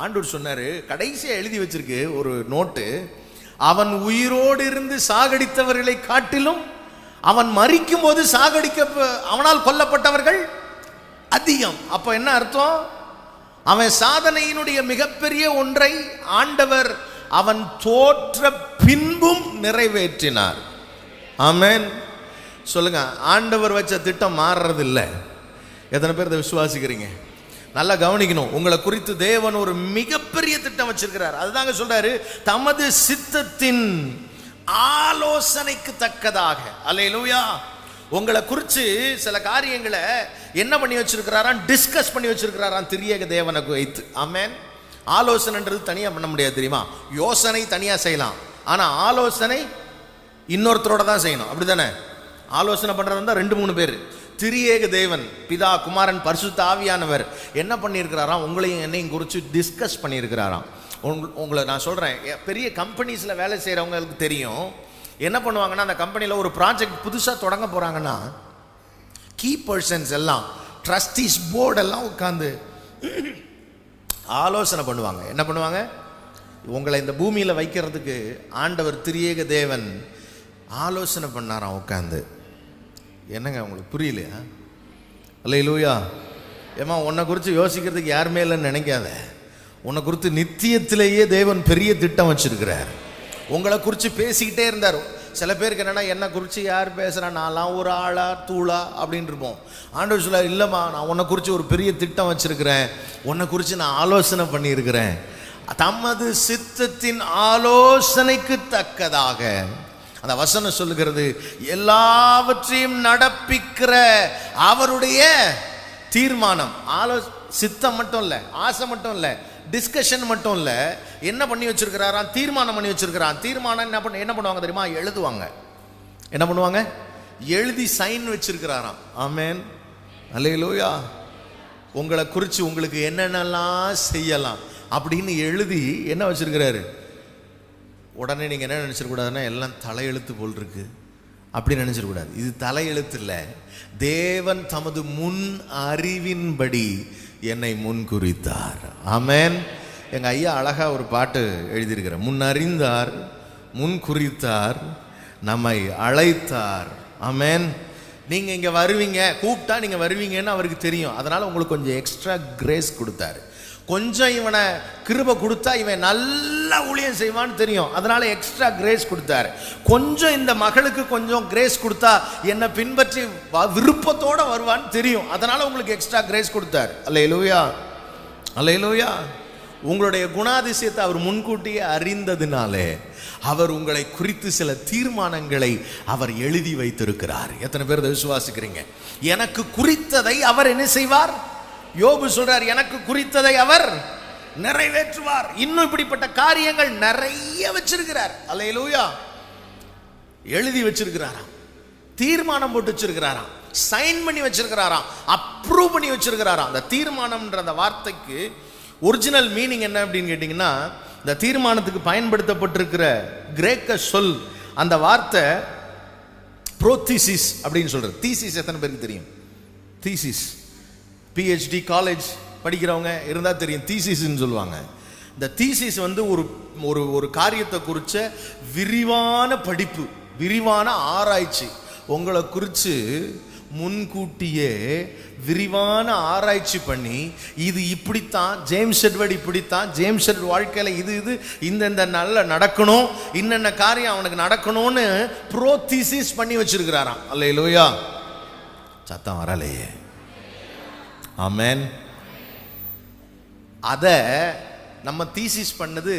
ஆண்டவர் சொன்னாரு, கடைசியா எழுதி வச்சிருக்கு ஒரு நோட்டு, அவன் உயிரோடு இருந்து சாகடித்தவர்களை காட்டிலும் அவன் மரிக்கும் போது அவனால் கொல்லப்பட்டவர்கள் அதிகம். அப்ப என்ன அர்த்தம்? அவன் சாதனையினுடைய மிகப்பெரிய ஒன்றை ஆண்டவர் அவன் தோற்ற பின்பும் நிறைவேற்றினார். ஆமென். சொல்லுங்க, ஆண்டவர் வச்ச திட்டம் மாறுறதில்லை. எத்தனை பேர் இதை விசுவாசிக்கிறீங்க? நல்லா கவனிக்கணும். உங்களை குறித்து தேவன் ஒரு மிகப்பெரிய திட்டம் வச்சிருக்கிறார். அதுதாங்க சொல்றாரு, தமது சித்தத்தின் ஆலோசனைக்கு தக்கதாக. அல்லேலூயா. உங்களை குறித்து சில காரியங்களை என்ன பண்ணி வச்சிருக்கிறாராம்? டிஸ்கஸ் பண்ணி வச்சிருக்கிறாராம் திரியேக தேவனை வைத்து. ஆமென். ஆலோசனைன்றது தனியா பண்ண முடியாது தெரியுமா? யோசனை தனியா செய்யலாம், ஆனா ஆலோசனை இன்னொருத்தரோட தான் செய்யணும். அப்படிதானே? ஆலோசனை பண்றது தான் 2-3 பேர். திரியேக தேவன், பிதா, குமாரன், பரிசுத்த ஆவியானவர் என்ன பண்ணியிருக்கிறாராம்? உங்களையும் என்னையும் குறித்து டிஸ்கஸ் பண்ணியிருக்கிறாராம். உங்களை நான் சொல்கிறேன், பெரிய கம்பெனிஸில் வேலை செய்கிறவங்களுக்கு தெரியும். என்ன பண்ணுவாங்கன்னா, அந்த கம்பெனியில் ஒரு ப்ராஜெக்ட் புதுசாக தொடங்க போகிறாங்கன்னா கீ பர்சன்ஸ் எல்லாம், ட்ரஸ்டீஸ் போர்டெல்லாம் உட்காந்து ஆலோசனை பண்ணுவாங்க. என்ன பண்ணுவாங்க? உங்களை இந்த பூமியில் வைக்கிறதுக்கு ஆண்டவர் திரியேக தேவன் ஆலோசனை பண்ணாராம் உட்காந்து. என்னங்க உங்களுக்கு புரியலையா? அல்லேலூயா. ஏமா, உன்னை குறித்து யோசிக்கிறதுக்கு யாருமே இல்லைன்னு நினைக்காத. உன்னை குறித்து நித்தியத்திலேயே தேவன் பெரிய திட்டம் வச்சிருக்கிறார். உங்களை குறித்து பேசிக்கிட்டே இருந்தார். சில பேருக்கு என்னன்னா, என்னை குறித்து யார் பேசுகிறா, நான்லாம் ஒரு ஆளா தூளா அப்படின்னு இருப்போம். ஆண்டவர் சொல்ல, இல்லைம்மா, நான் உன்னை குறித்து ஒரு பெரிய திட்டம் வச்சிருக்கிறேன், உன்னை குறித்து நான் ஆலோசனை பண்ணியிருக்கிறேன். தமது சித்தத்தின் ஆலோசனைக்கு தக்கதாக. அந்த வசனம் சொல்லுகிறது, எல்லாவற்றையும் நடப்பிக்கிற அவருடைய தீர்மானம். சித்தம் மட்டும் இல்லை, ஆசை மட்டும் இல்லை, டிஸ்கஷன் மட்டும் இல்லை, என்ன பண்ணி வச்சிருக்கிறாராம்? தீர்மானம் பண்ணி வச்சிருக்கிறான். தீர்மானம் என்ன பண்ணுவாங்க தெரியுமா? எழுதுவாங்க. என்ன பண்ணுவாங்க? எழுதி சைன் வச்சிருக்கிறாராம். ஆமென். அல்லேலூயா. உங்களை குறித்து உங்களுக்கு என்னென்னலாம் செய்யலாம் அப்படின்னு எழுதி என்ன வச்சிருக்கிறாரு? உடனே நீங்கள் என்ன நினச்சிடக்கூடாதுன்னா, எல்லாம் தலையெழுத்து போல் இருக்கு அப்படின்னு நினச்சிடக்கூடாது. இது தலையெழுத்து இல்லை. தேவன் தமது முன் அறிவின்படி என்னை முன் குறித்தார். ஆமென். எங்கள் ஐயா அழகா ஒரு பாட்டு எழுதியிருக்கிறார். முன் அறிந்தார், முன் குறித்தார், நம்மை அழைத்தார். ஆமென். நீங்கள் இங்கே வருவீங்க, கூப்பிட்டா நீங்கள் வருவீங்கன்னு அவருக்கு தெரியும். அதனால் உங்களுக்கு கொஞ்சம் எக்ஸ்ட்ரா கிரேஸ் கொடுத்தாரு. கொஞ்சம் இவனை கிருபை கொடுத்தா இவன் நல்லா ஊழியம் செய்வான்னு தெரியும், அதனால எக்ஸ்ட்ரா கிரேஸ் கொடுத்தாரு. கொஞ்சம் இந்த மகளுக்கு கொஞ்சம் கிரேஸ் கொடுத்தா என்னை பின்பற்றி விருப்பத்தோட வருவான்னு தெரியும், அதனால உங்களுக்கு எக்ஸ்ட்ரா கிரேஸ் கொடுத்தாரு. அல்லேலூயா. அல்லேலூயா. உங்களுடைய குணாதிசயத்தை அவர் முன்கூட்டியே அறிந்ததினாலே அவர் உங்களை குறித்து சில தீர்மானங்களை அவர் எழுதி வைத்திருக்கிறார். எத்தனை பேர் விசுவாசிக்கிறீங்க? எனக்கு குறித்ததை அவர் என்ன செய்வார்? யோபு சொல்றார், எனக்கு குறித்ததை அவர் நிறைவேற்றுவார். இன்னும் இப்படிப்பட்ட காரியங்கள் நிறைய வச்சிருக்கிறார். அல்லேலூயா. எழுதி வச்சிருக்கிறாராம், தீர்மானம் போட்டு வச்சிருக்கிறாராம், சைன் பண்ணி வச்சிருக்கிறாராம், அப்ரூவ் பண்ணி வச்சிருக்கிறாராம். அந்த தீர்மானம்ன்ற அந்த வார்த்தைக்கு ஒரிஜினல் மீனிங் என்ன அப்படின்னு கேட்டீங்கன்னா, இந்த தீர்மானத்துக்கு பயன்படுத்தப்பட்டிருக்கிற கிரேக்க சொல், அந்த வார்த்தை ப்ரோதீசிஸ் அப்படின்னு சொல்றது. தீசிஸ் எத்தனை பேருக்கு தெரியும்? தீசிஸ் PhD காலேஜ் படிக்கிறவங்க இருந்தால் தெரியும், தீசிஸ்ன்னு சொல்லுவாங்க. இந்த தீசிஸ் வந்து ஒரு காரியத்தை குறித்த விரிவான படிப்பு, விரிவான ஆராய்ச்சி. உங்களை குறித்து முன்கூட்டியே விரிவான ஆராய்ச்சி பண்ணி, இது இப்படித்தான், ஜேம்ஸ் எட்வர்ட் இப்படித்தான், ஜேம்ஸ் எட்வர்ட் வாழ்க்கையில் இது இந்த நல்ல நடக்கணும், இன்னென்ன காரியம் அவனுக்கு நடக்கணும்னு ப்ரோதீசிஸ் பண்ணி வச்சிருக்கிறாராம். அல்லேலூயா. சத்தம் வரலையே. ஆமென். அதை நம்ம தீசிஸ் பண்ணது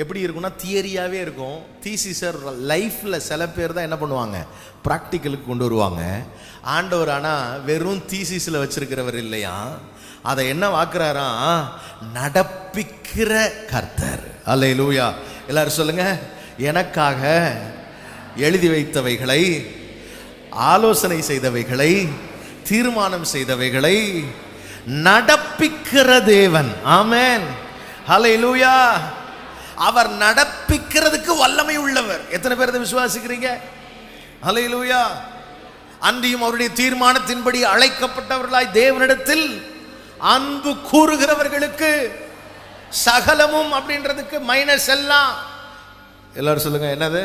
எப்படி இருக்கும்னா தியரியாகவே இருக்கும். தீசிஸர் லைஃப்பில் சில பேர் தான் என்ன பண்ணுவாங்க, ப்ராக்டிக்கலுக்கு கொண்டு வருவாங்க. ஆண்டவர் ஆனால் வெறும் தீசிஸில் வச்சிருக்கிறவர் இல்லையா, அதை என்ன வாக்குறாரா, நடப்பிக்கிற கர்த்தர். அல்லேலூயா. எல்லாரும் சொல்லுங்க, எனக்காக எழுதி வைத்தவைகளை, ஆலோசனை செய்தவைகளை, தீர்மானம் செய்தவைகளை நடப்பிக்கிற தேவன். ஆமென். ஹல்லேலூயா. அவர் நடப்பிக்கிறதுக்கு வல்லமை உள்ளவர். எத்தனை பேர் அதை விசுவாசிக்கிறீங்க? ஹல்லேலூயா. அன்றியும் அவருடைய தீர்மானத்தின்படி அழைக்கப்பட்டவர்களாய் தேவனிடத்தில் அன்பு கூறுகிறவர்களுக்கு சகலமும் அப்படின்றதுக்கு மைனஸ் எல்லாம். எல்லாரும் சொல்லுங்க, என்னது?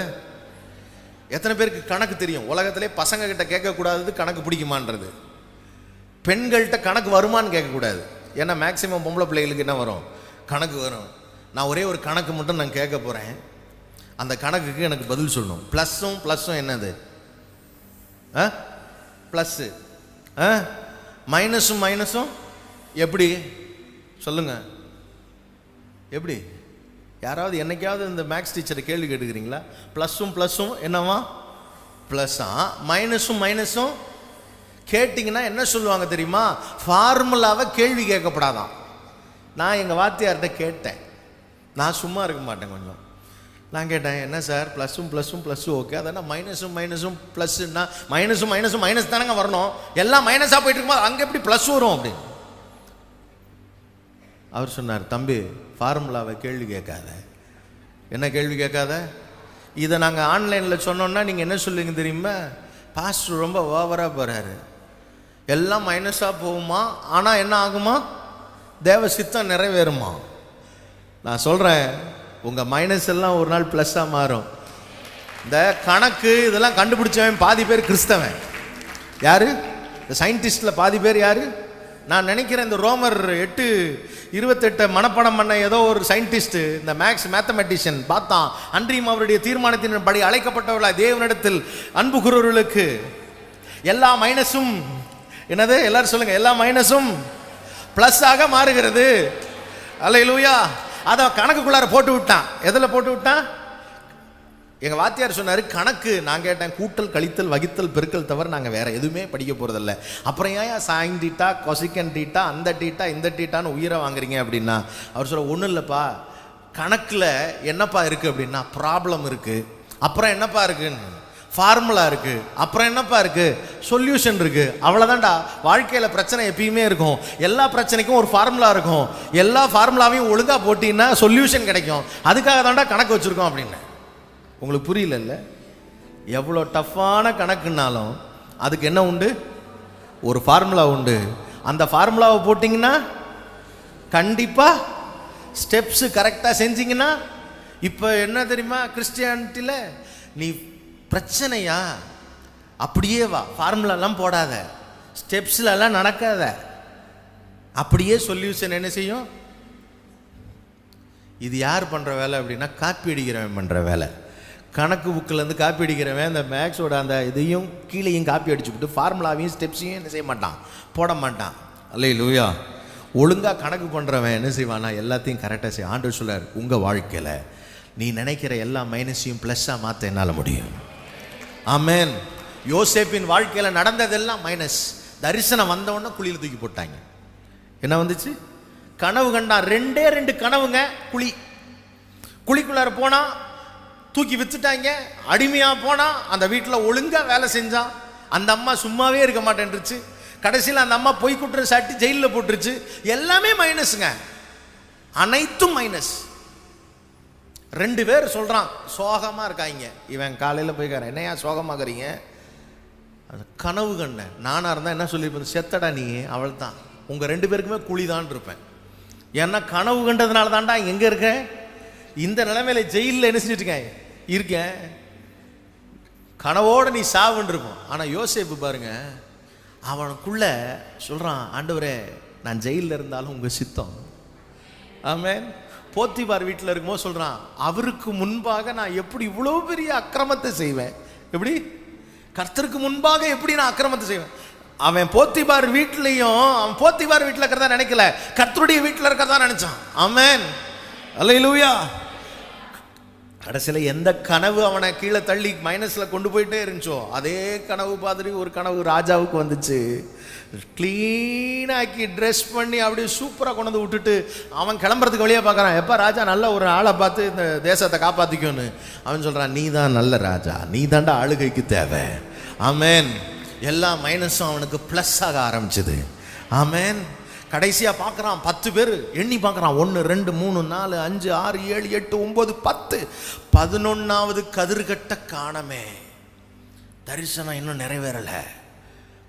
எத்தனை பேருக்கு கணக்கு தெரியும்? உலகத்திலே பசங்க கிட்ட கேட்கக்கூடாதது கணக்கு பிடிக்குமான்றது. பெண்கள்கிட்ட கணக்கு வருமானு கேட்கக்கூடாது. ஏன்னா மேக்சிமம் பொம்பளை பிள்ளைகளுக்கு என்ன வரும், கணக்கு வரும். நான் ஒரே ஒரு கணக்கு மட்டும் நான் கேட்க போகிறேன், அந்த கணக்குக்கு எனக்கு பதில் சொல்லணும். ப்ளஸ்ஸும் என்னது? ப்ளஸ்ஸு. மைனஸும் எப்படி சொல்லுங்க? எப்படி? யாராவது என்னைக்காவது இந்த மேக்ஸ் டீச்சரை கேள்வி கேட்டுக்கிறீங்களா? ப்ளஸ்ஸும் என்னவா? ப்ளஸ்ஸா? மைனஸும் கேட்டிங்கன்னா என்ன சொல்லுவாங்க தெரியுமா? ஃபார்முலாவை கேள்வி கேட்கப்படாதான். நான் எங்கள் வாத்தியார்கிட்ட கேட்டேன், நான் சும்மா இருக்க மாட்டேன் கொஞ்சம். நான் கேட்டேன், என்ன சார் ப்ளஸ்ஸும் ஓகே, அதனால் மைனஸும் ப்ளஸ்ஸுன்னா மைனஸும் மைனஸ் தானங்க வரணும், எல்லாம் மைனஸாக போயிட்டு இருக்கும்போது அங்கே எப்படி ப்ளஸ் வரும் அப்படின்னு அவர் சொன்னார். தம்பி, ஃபார்முலாவை கேள்வி கேட்காத. என்ன கேள்வி கேட்காத? இதை நாங்கள் ஆன்லைனில் சொன்னோன்னா நீங்கள் என்ன சொல்லுவீங்க தெரியுமா? பாஸ்டர் ரொம்ப ஓவராக போகிறாரு, எல்லாம் மைனஸாக போகுமா, ஆனால் என்ன ஆகுமா, தேவ சித்தம் நிறைவேறுமா? நான் சொல்கிறேன், உங்கள் மைனஸ் எல்லாம் ஒரு நாள் ப்ளஸ்ஸாக மாறும். இந்த கணக்கு இதெல்லாம் கண்டுபிடிச்சவன் பாதி பேர் கிறிஸ்தவன். யார்? இந்த சயின்டிஸ்டில் பாதி பேர் யார்? நான் நினைக்கிறேன் இந்த ரோமர் 8:28 மனப்பாடம் பண்ண ஏதோ ஒரு சயின்டிஸ்ட், இந்த மேத்தமெட்டிஷியன் பார்த்தான், அன்றியும் அவருடைய தீர்மானத்தின் படி அழைக்கப்பட்டவர்களாய் தேவனிடத்தில் அன்பு கூறுவர்களுக்கு எல்லா மைனஸும் என்னது? எல்லாரும் சொல்லுங்க, எல்லா மைனஸும் பிளஸ் ஆக மாறுகிறது. அல்லேலூயா. அதை கணக்குக்குள்ளார போட்டு விட்டான். எதில் போட்டு விட்டான்? எங்கள் வாத்தியார் சொன்னார், கணக்கு. நான் கேட்டேன், கூட்டல் கழித்தல் வகித்தல் பெருக்கல் தவிர நாங்கள் வேறு எதுவுமே படிக்க போகிறதில்ல, அப்புறம் ஏன் சைன் டீட்டா கொசிக்கன் டீட்டா அந்த டீட்டா இந்த டீட்டான்னு உயிரை வாங்குறீங்க அப்படின்னா, அவர் சொல்ல, ஒன்றும் இல்லைப்பா, கணக்கில் என்னப்பா இருக்குது அப்படின்னா ப்ராப்ளம் இருக்குது, அப்புறம் என்னப்பா இருக்குன்னு ஃபார்முலா இருக்குது, அப்புறம் என்னப்பா இருக்குது, சொல்யூஷன் இருக்குது. அவ்வளோதான்டா. வாழ்க்கையில் பிரச்சனை எப்பயுமே இருக்கும். எல்லா பிரச்சனைக்கும் ஒரு ஃபார்முலா இருக்கும். எல்லா ஃபார்முலாவையும் ஒழுங்காக போட்டிங்கன்னா சொல்யூஷன் கிடைக்கும். அதுக்காக தான்டா கணக்கு வச்சுருக்கோம் அப்படின்னு. உங்களுக்கு புரியல? எவ்வளோ டஃப்பான கணக்குன்னாலும் அதுக்கு என்ன உண்டு? ஒரு ஃபார்முலா உண்டு. அந்த ஃபார்முலாவை போட்டிங்கன்னா கண்டிப்பாக ஸ்டெப்ஸு கரெக்டாக செஞ்சிங்கன்னா, இப்போ என்ன தெரியுமா, கிறிஸ்டியானிட்டியில் நீ பிரச்சனையா அப்படியே வா, ஃபார்முலாலாம் போடாத, ஸ்டெப்ஸ்லலாம் நடக்காத, அப்படியே சொல்யூஷன் என்ன செய்யும்? இது யார் பண்ணுற வேலை அப்படின்னா, காப்பி அடிக்கிறவன் பண்ணுற வேலை. கணக்கு புக்கிலேருந்து காப்பி அடிக்கிறவன் அந்த மேக்ஸோட அந்த இதையும் கீழேயும் காப்பி அடிச்சுக்கிட்டு ஃபார்முலாவையும் ஸ்டெப்ஸையும் என்ன செய்ய மாட்டான், போட மாட்டான். அல்லேலூயா. ஒழுங்காக கணக்கு பண்ணுறவன் என்ன செய்வானா, எல்லாத்தையும் கரெக்டாக செய்ய. ஆண்டவர் சொல்றார், உங்கள் வாழ்க்கையில் நீ நினைக்கிற எல்லா மைனஸையும் ப்ளஸ்ஸாக மாற்ற என்னால் முடியும். ஆமென். யோசேப்பின் வாழ்க்கையில் நடந்ததெல்லாம் மைனஸ். தரிசனம் வந்தவொடனே குழியில் தூக்கி போட்டாங்க. என்ன வந்துச்சு? கனவு கண்டான். 2 கனவுங்க. குழிக்குள்ளார போனால் தூக்கி வித்துட்டாங்க. அடிமையாக போனால் அந்த வீட்டில் ஒழுங்காக வேலை செஞ்சான். அந்த அம்மா சும்மாவே இருக்க மாட்டேன்ருச்சு. கடைசியில் அந்த அம்மா பொய் குற்றம் சாட்டி ஜெயிலில் போட்டுருச்சு. எல்லாமே மைனஸுங்க, அனைத்தும் மைனஸ். 2 பேர் சொல்கிறான், சோகமாக இருக்காங்க. இவன் காலையில் போய்க்காரன், என்னையா சோகமாகறீங்க? கனவு கண்டேன். நானாக இருந்தால் என்ன சொல்லியிருப்பேன், செத்தடா நீ, அவள் தான். உங்கள் 2 பேருக்குமே குழிதான் இருப்பேன். ஏன்னா கனவு கண்டதுனால தான்டா எங்கே இருக்கேன், இந்த நிலைமையில ஜெயிலில் என்ன செஞ்சுட்டு இருக்கேன். கனவோடு நீ சாவுன்னு இருக்கும். ஆனால் யோசேப்பு பாருங்க, அவனுக்குள்ள சொல்கிறான், ஆண்டவரே நான் ஜெயிலில் இருந்தாலும் உங்கள் சித்தம். ஆமென். போத்திபார் வீட்டில் இருக்கும்போது சொல்கிறான், அவருக்கு முன்பாக நான் எப்படி இவ்வளோ பெரிய அக்கிரமத்தை செய்வேன், எப்படி கர்த்தருக்கு முன்பாக எப்படி நான் அக்கிரமத்தை செய்வேன். அவன் போத்திபார் வீட்டிலையும், அவன் போத்திபார் வீட்டில் இருக்கிறதா நினைக்கல, கர்த்தருடைய வீட்டில் இருக்கிறதா நினைச்சான். ஆமென். அல்லேலூயா. கடைசியில் எந்த கனவு அவனை கீழே தள்ளி மைனஸில் கொண்டு போயிட்டே இருந்துச்சோ அதே கனவு மாதிரி ஒரு கனவு ராஜாவுக்கு வந்துச்சு. க்ளீனாக்கி ட்ரெஸ் பண்ணி அப்படியே சூப்பராக கொண்டு வந்து விட்டுட்டு அவன் கிளம்புறதுக்கு வழியாக பார்க்குறான். எப்போ ராஜா நல்ல ஒரு ஆளை பார்த்து இந்த தேசத்தை காப்பாற்றிக்கோன்னு அவன் சொல்கிறான், நீ தான் நல்ல ராஜா, நீ தாண்டா ஆளுகைக்கு தேவை. ஆமேன். எல்லா மைனஸும் அவனுக்கு ப்ளஸ் ஆக ஆரம்பிச்சுது. ஆமேன். கடைசியாக பார்க்குறான், 10 பேர் எண்ணி பார்க்குறான். 1 2 3 4 5 6 7 8 9 10 11வது கதிர்கட்ட காணமே. தரிசனம் இன்னும் நிறைவேறலை.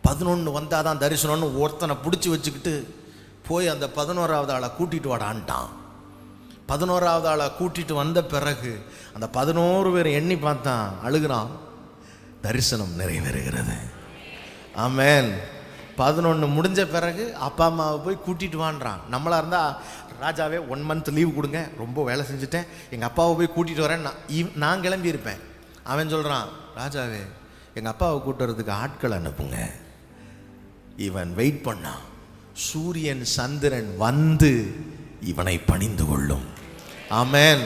11 வந்தால் தான் தரிசனம்னு ஒருத்தனை பிடிச்சி வச்சுக்கிட்டு போய் அந்த 11வது ஆளை கூட்டிகிட்டு வாடான்ட்டான். 11வது ஆளை கூட்டிகிட்டு வந்த பிறகு அந்த 11 பேர் எண்ணி பார்த்தான், அழுகிறான். தரிசனம் நிறைவேறுகிறது. ஆமேன். 11 முடிஞ்ச பிறகு அப்பா அம்மாவை போய் கூட்டிகிட்டு வான்றான். நம்மளாக இருந்தால், ராஜாவே 1 மந்த் லீவ் கொடுங்க, ரொம்ப வேலை செஞ்சுட்டேன், எங்கள் அப்பாவை போய் கூட்டிகிட்டு வரேன், நான் கிளம்பியிருப்பேன். அவன் சொல்கிறான், ராஜாவே எங்கள் அப்பாவை கூட்டு வரதுக்கு ஆட்கள் அனுப்புங்க. இவன் வெயிட் பண்ணான். சூரியன் சந்திரன் வந்து இவனை பணிந்து கொள்ளும். ஆமேன்.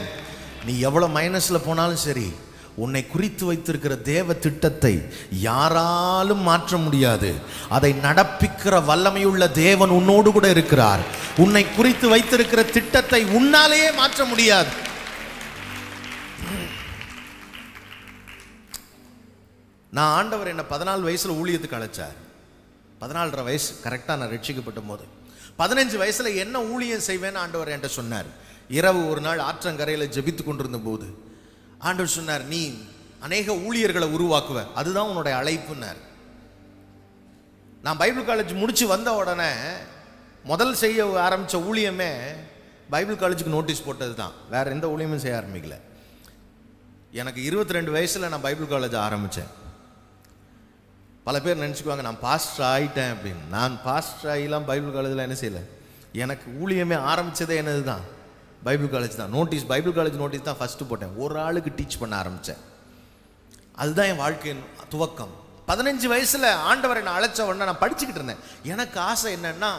நீ எவ்வளோ மைனஸில் போனாலும் சரி, உன்னை குறித்து வைத்திருக்கிற தேவ திட்டத்தை யாராலும் மாற்ற முடியாது. அதை நடப்பிக்கிற வல்லமையுள்ள தேவன் உன்னோடு கூட இருக்கிறார். உன்னை குறித்து வைத்திருக்கிற திட்டத்தை உன்னாலேயே மாற்ற முடியாது. நான் ஆண்டவர் என்னை 14 வயசுல ஊழியத்துக்கு அழைச்சார். 14.5 வயசு கரெக்டாக நான் ரட்சிக்கப்பட்ட போது 15 வயசுல என்ன ஊழியம் செய்வேன்னு ஆண்டவர் என்கிட்ட சொன்னார். இரவு ஒரு நாள் ஆற்றங்கரையில் ஜெபித்து கொண்டிருந்த போது ஆண்டவர் சொன்னார், நீ அநேக ஊழியர்களை உருவாக்குவ, அதுதான் உன்னுடைய அழைப்புன்னார். நான் பைபிள் காலேஜ் முடிச்சு வந்த உடனே முதல் செய்ய ஆரம்பித்த ஊழியமே பைபிள் காலேஜுக்கு நோட்டீஸ் போட்டது தான். வேற எந்த ஊழியமும் செய்ய ஆரம்பிக்கல. எனக்கு 22 வயசுல நான் பைபிள் காலேஜ் ஆரம்பித்தேன். பல பேர் நினச்சிக்குவாங்க நான் பாஸ்டர் ஆகிட்டேன் அப்படின்னு. நான் பாஸ்டர் ஆகிலாம் பைபிள் காலேஜில் என்ன செய்யலை. எனக்கு ஊழியமே ஆரம்பித்ததே என்னது தான், பைபிள் காலேஜ் தான். பைபிள் காலேஜ் நோட்டீஸ் தான் ஃபஸ்ட்டு போட்டேன். ஒரு ஆளுக்கு டீச் பண்ண ஆரம்பித்தேன். அதுதான் என் வாழ்க்கையின் துவக்கம். 15 வயசில் ஆண்டவரை நான் அழைச்ச உடனே நான் படிச்சுக்கிட்டு இருந்தேன். எனக்கு ஆசை என்னன்னா,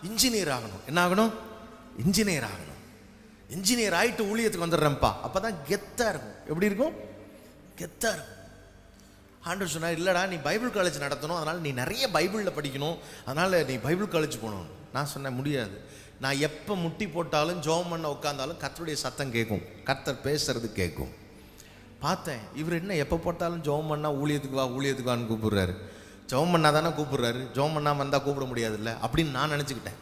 இன்ஜினியர் ஆகணும். என்ன ஆகணும்? இன்ஜினியர் ஆகணும். இன்ஜினியர் ஆகிட்டு ஊழியத்துக்கு வந்துடுறேன்ப்பா, அப்போ தான் கெத்தாக இருக்கும். எப்படி இருக்கும்? கெத்தாக இருக்கும். ஆண்டவர் சொன்னார், இல்லைடா நீ பைபிள் காலேஜ் நடத்தணும், அதனால் நீ நிறைய பைபிளில் படிக்கணும், அதனால் நீ பைபிள் காலேஜ் போகணும். நான் சொன்னேன், முடியாது. நான் எப்போ முட்டி போட்டாலும் ஜெபம் பண்ண உட்காந்தாலும் கர்த்தருடைய சத்தம் கேட்கும், கர்த்தர் பேசுறது கேட்கும். பார்த்தேன், இவர் என்ன எப்போ போட்டாலும் ஜெபம் பண்ணால் ஊழியத்துக்கு வா ஊழியத்துக்கு வான்னு கூப்பிடுறாரு. ஜெபம் பண்ணால் தானே கூப்பிடுறாரு, ஜெபம் பண்ணாமல் வந்தால் கூப்பிட முடியாதுல்ல அப்படின்னு நான் நினச்சிக்கிட்டேன்.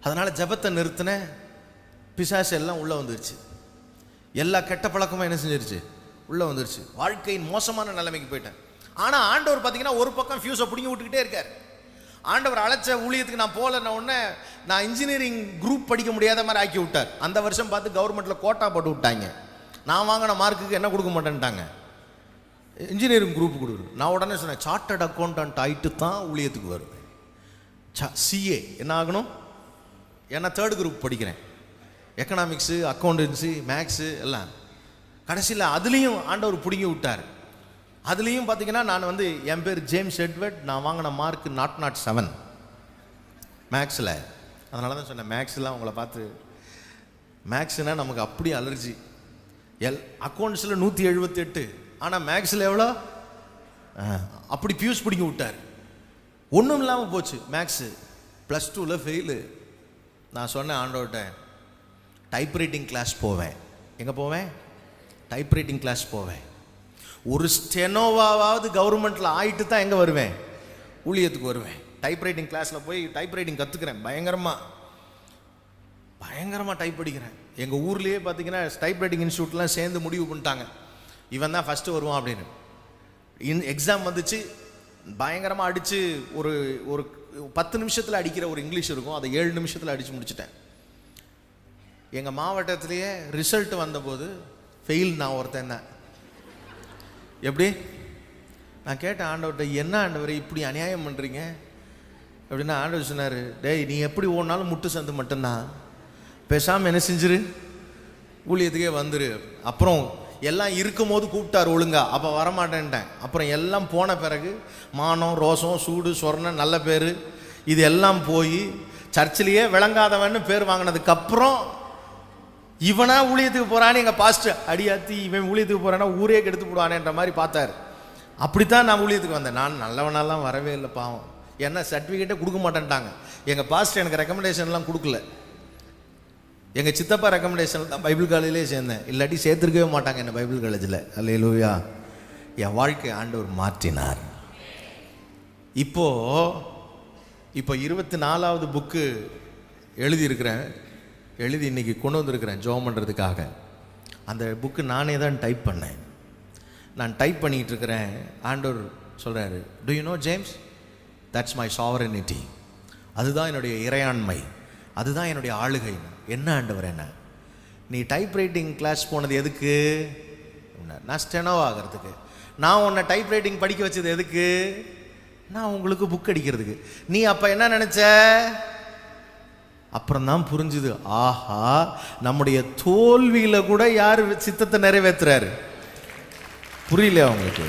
அதனால் ஜெபத்தை நிறுத்தினேன். பிசாசு எல்லாம் உள்ளே வந்துருச்சு. எல்லா கெட்ட பழக்கமும் என்ன செஞ்சிருச்சு? உள்ளே வந்துருச்சு. வாழ்க்கையின் மோசமான நிலைமைக்கு போயிட்டேன். ஆனால் ஆண்டவர் பார்த்தீங்கன்னா ஒரு பக்கம் ஃபியூஸை பிடிங்கி விட்டுக்கிட்டே இருக்கார். ஆண்டவர் அழைச்ச ஊழியத்துக்கு நான் போகலன்ன உடனே நான் இன்ஜினியரிங் குரூப் படிக்க முடியாத மாதிரி ஆக்கி விட்டார். அந்த வருஷம் பார்த்து கவர்மெண்ட்டில் கோட்டா போட்டு விட்டாங்க. நான் வாங்கின மார்க்குக்கு என்ன கொடுக்க மாட்டேன்ட்டாங்க, இன்ஜினியரிங் குரூப் கொடுக்குது. நான் உடனே சொன்னேன், சார்ட்டர்ட் அக்கௌண்டன்ட் ஆகிட்டு தான் ஊழியத்துக்கு வருவேன். சிஏ என்ன ஆகணும்? ஏன்னா 3rd குரூப் படிக்கிறேன், எக்கனாமிக்ஸு, அக்கௌண்டன்சி, மேக்ஸு எல்லாம். கடைசியில் அதுலேயும் ஆண்டவர் பிடிங்கி விட்டார். அதுலேயும் பார்த்தீங்கன்னா நான் என் பேர் ஜேம்ஸ் எட்வர்ட், நான் வாங்கின மார்க் 007 மேக்ஸில். அதனால தான் சொன்னேன், மேக்ஸ்லாம் உங்களை பார்த்து, மேக்ஸ்னால் நமக்கு அப்படி அலர்ஜி. அக்கௌண்ட்ஸில் 178, ஆனால் மேக்ஸில் எவ்வளோ? அப்படி பியூஸ் பிடிங்கி விட்டார். ஒன்றும் இல்லாமல் போச்சு மேக்ஸு. +2 ஃபெயிலு. நான் சொன்னேன் ஆண்டவர்கிட்ட, டைப்ரைட்டிங் கிளாஸ் போவேன். எங்கே போவேன்? டைப்ரைட்டிங் கிளாஸ் போவேன். ஒரு ஸ்டெனோவாவது கவர்மெண்ட்டில் ஆகிட்டு தான் எங்கே வருவேன்? ஊழியத்துக்கு வருவேன். டைப்ரைட்டிங் கிளாஸில் போய் டைப்ரைட்டிங் கற்றுக்கிறேன். பயங்கரமாக டைப் படிக்கிறேன். எங்கள் ஊர்லேயே பார்த்தீங்கன்னா டைப்ரைட்டிங் இன்ஸ்டியூட்லாம் சேர்ந்து முடிவு பண்ணிட்டாங்க, இவன் தான் ஃபஸ்ட்டு வருவான் அப்படின்னு. எக்ஸாம் வந்துச்சு, பயங்கரமாக அடித்து ஒரு ஒரு 10 நிமிஷத்தில் அடிக்கிற ஒரு இங்கிலீஷ் இருக்கும், அதை 7 நிமிஷத்தில் அடித்து முடிச்சிட்டேன். எங்கள் மாவட்டத்திலேயே ரிசல்ட் வந்தபோது ஃபெயில் நான் ஒருத்தன் தான். எப்படி? நான் கேட்டேன் ஆண்டவர்கிட்ட, என்ன ஆண்டவர் இப்படி அநியாயம் பண்ணுறீங்க அப்படின்னா ஆண்டவர் சொன்னார், டேய் நீ எப்படி ஓடினாலும் முட்டு சந்து மட்டும்தான், பேசாமல் என்ன செஞ்சிரு, ஊழியத்துக்கே வந்துரு. அப்புறம் எல்லாம் இருக்கும் போது கூப்பிட்டார் ஒழுங்கா, அப்போ வரமாட்டேன்ட்டேன். அப்புறம் எல்லாம் போன பிறகு மானம், ரோசம், சூடு, சொர்ணம், நல்ல பேர் இது எல்லாம் போய் சர்ச்சிலேயே விளங்காதவன்னு பேர் வாங்கினதுக்கப்புறம் இவனா ஊழியத்துக்கு போறான்னு எங்க பாஸ்டர் அடியாத்தி இவன் ஊழியத்துக்கு போறானா ஊரே கெடுத்து போடுவானேன்ற மாதிரி பார்த்தாரு. அப்படித்தான் நான் ஊழியத்துக்கு வந்தேன். நான் நல்லவனாலாம் வரவே இல்லை பாவம். ஏன்னா சர்டிஃபிகேட்டே கொடுக்க மாட்டேன்ட்டாங்க. எங்கள் பாஸ்டர் எனக்கு ரெக்கமெண்டேஷன்லாம் கொடுக்கல. எங்கள் சித்தப்பா ரெக்கமெண்டேஷன் தான் பைபிள் காலேஜிலே சேர்ந்தேன். இல்லாட்டி சேர்த்துருக்கவே மாட்டாங்க என்ன பைபிள் காலேஜில். அல்லேலூயா. என் வாழ்க்கை ஆண்டவர் மாற்றினார். இப்போ 24வது புக்கு எழுதியிருக்கிறேன். எழுதி இன்னைக்கு கொண்டு வந்திருக்கிறேன் ஜெபம் பண்ணுறதுக்காக. அந்த புக்கு நானே தான் டைப் பண்ணேன். நான் டைப் பண்ணிகிட்டு இருக்கிறேன். ஆண்டவர் சொல்கிறாரு, to you know James, that's my sovereignty. அதுதான் என்னுடைய இறையாண்மை, அதுதான் என்னுடைய ஆளுகை. என்ன ஆண்டவர் என்ன, நீ டைப் ரைட்டிங் கிளாஸ் போனது எதுக்கு? நான் ஸ்டெனோ ஆகிறதுக்கு. நான் உன்னை டைப் ரைட்டிங் படிக்க வச்சது எதுக்கு? நான் உங்களுக்கு புக் அடிக்கிறதுக்கு. நீ அப்போ என்ன நினச்ச? அப்புறம் தான் புரிஞ்சுது, ஆஹா நம்முடைய தோல்வியில் கூட யார் சித்தத்தை நிறைவேற்றுறாரு. புரியல உங்களுக்கு?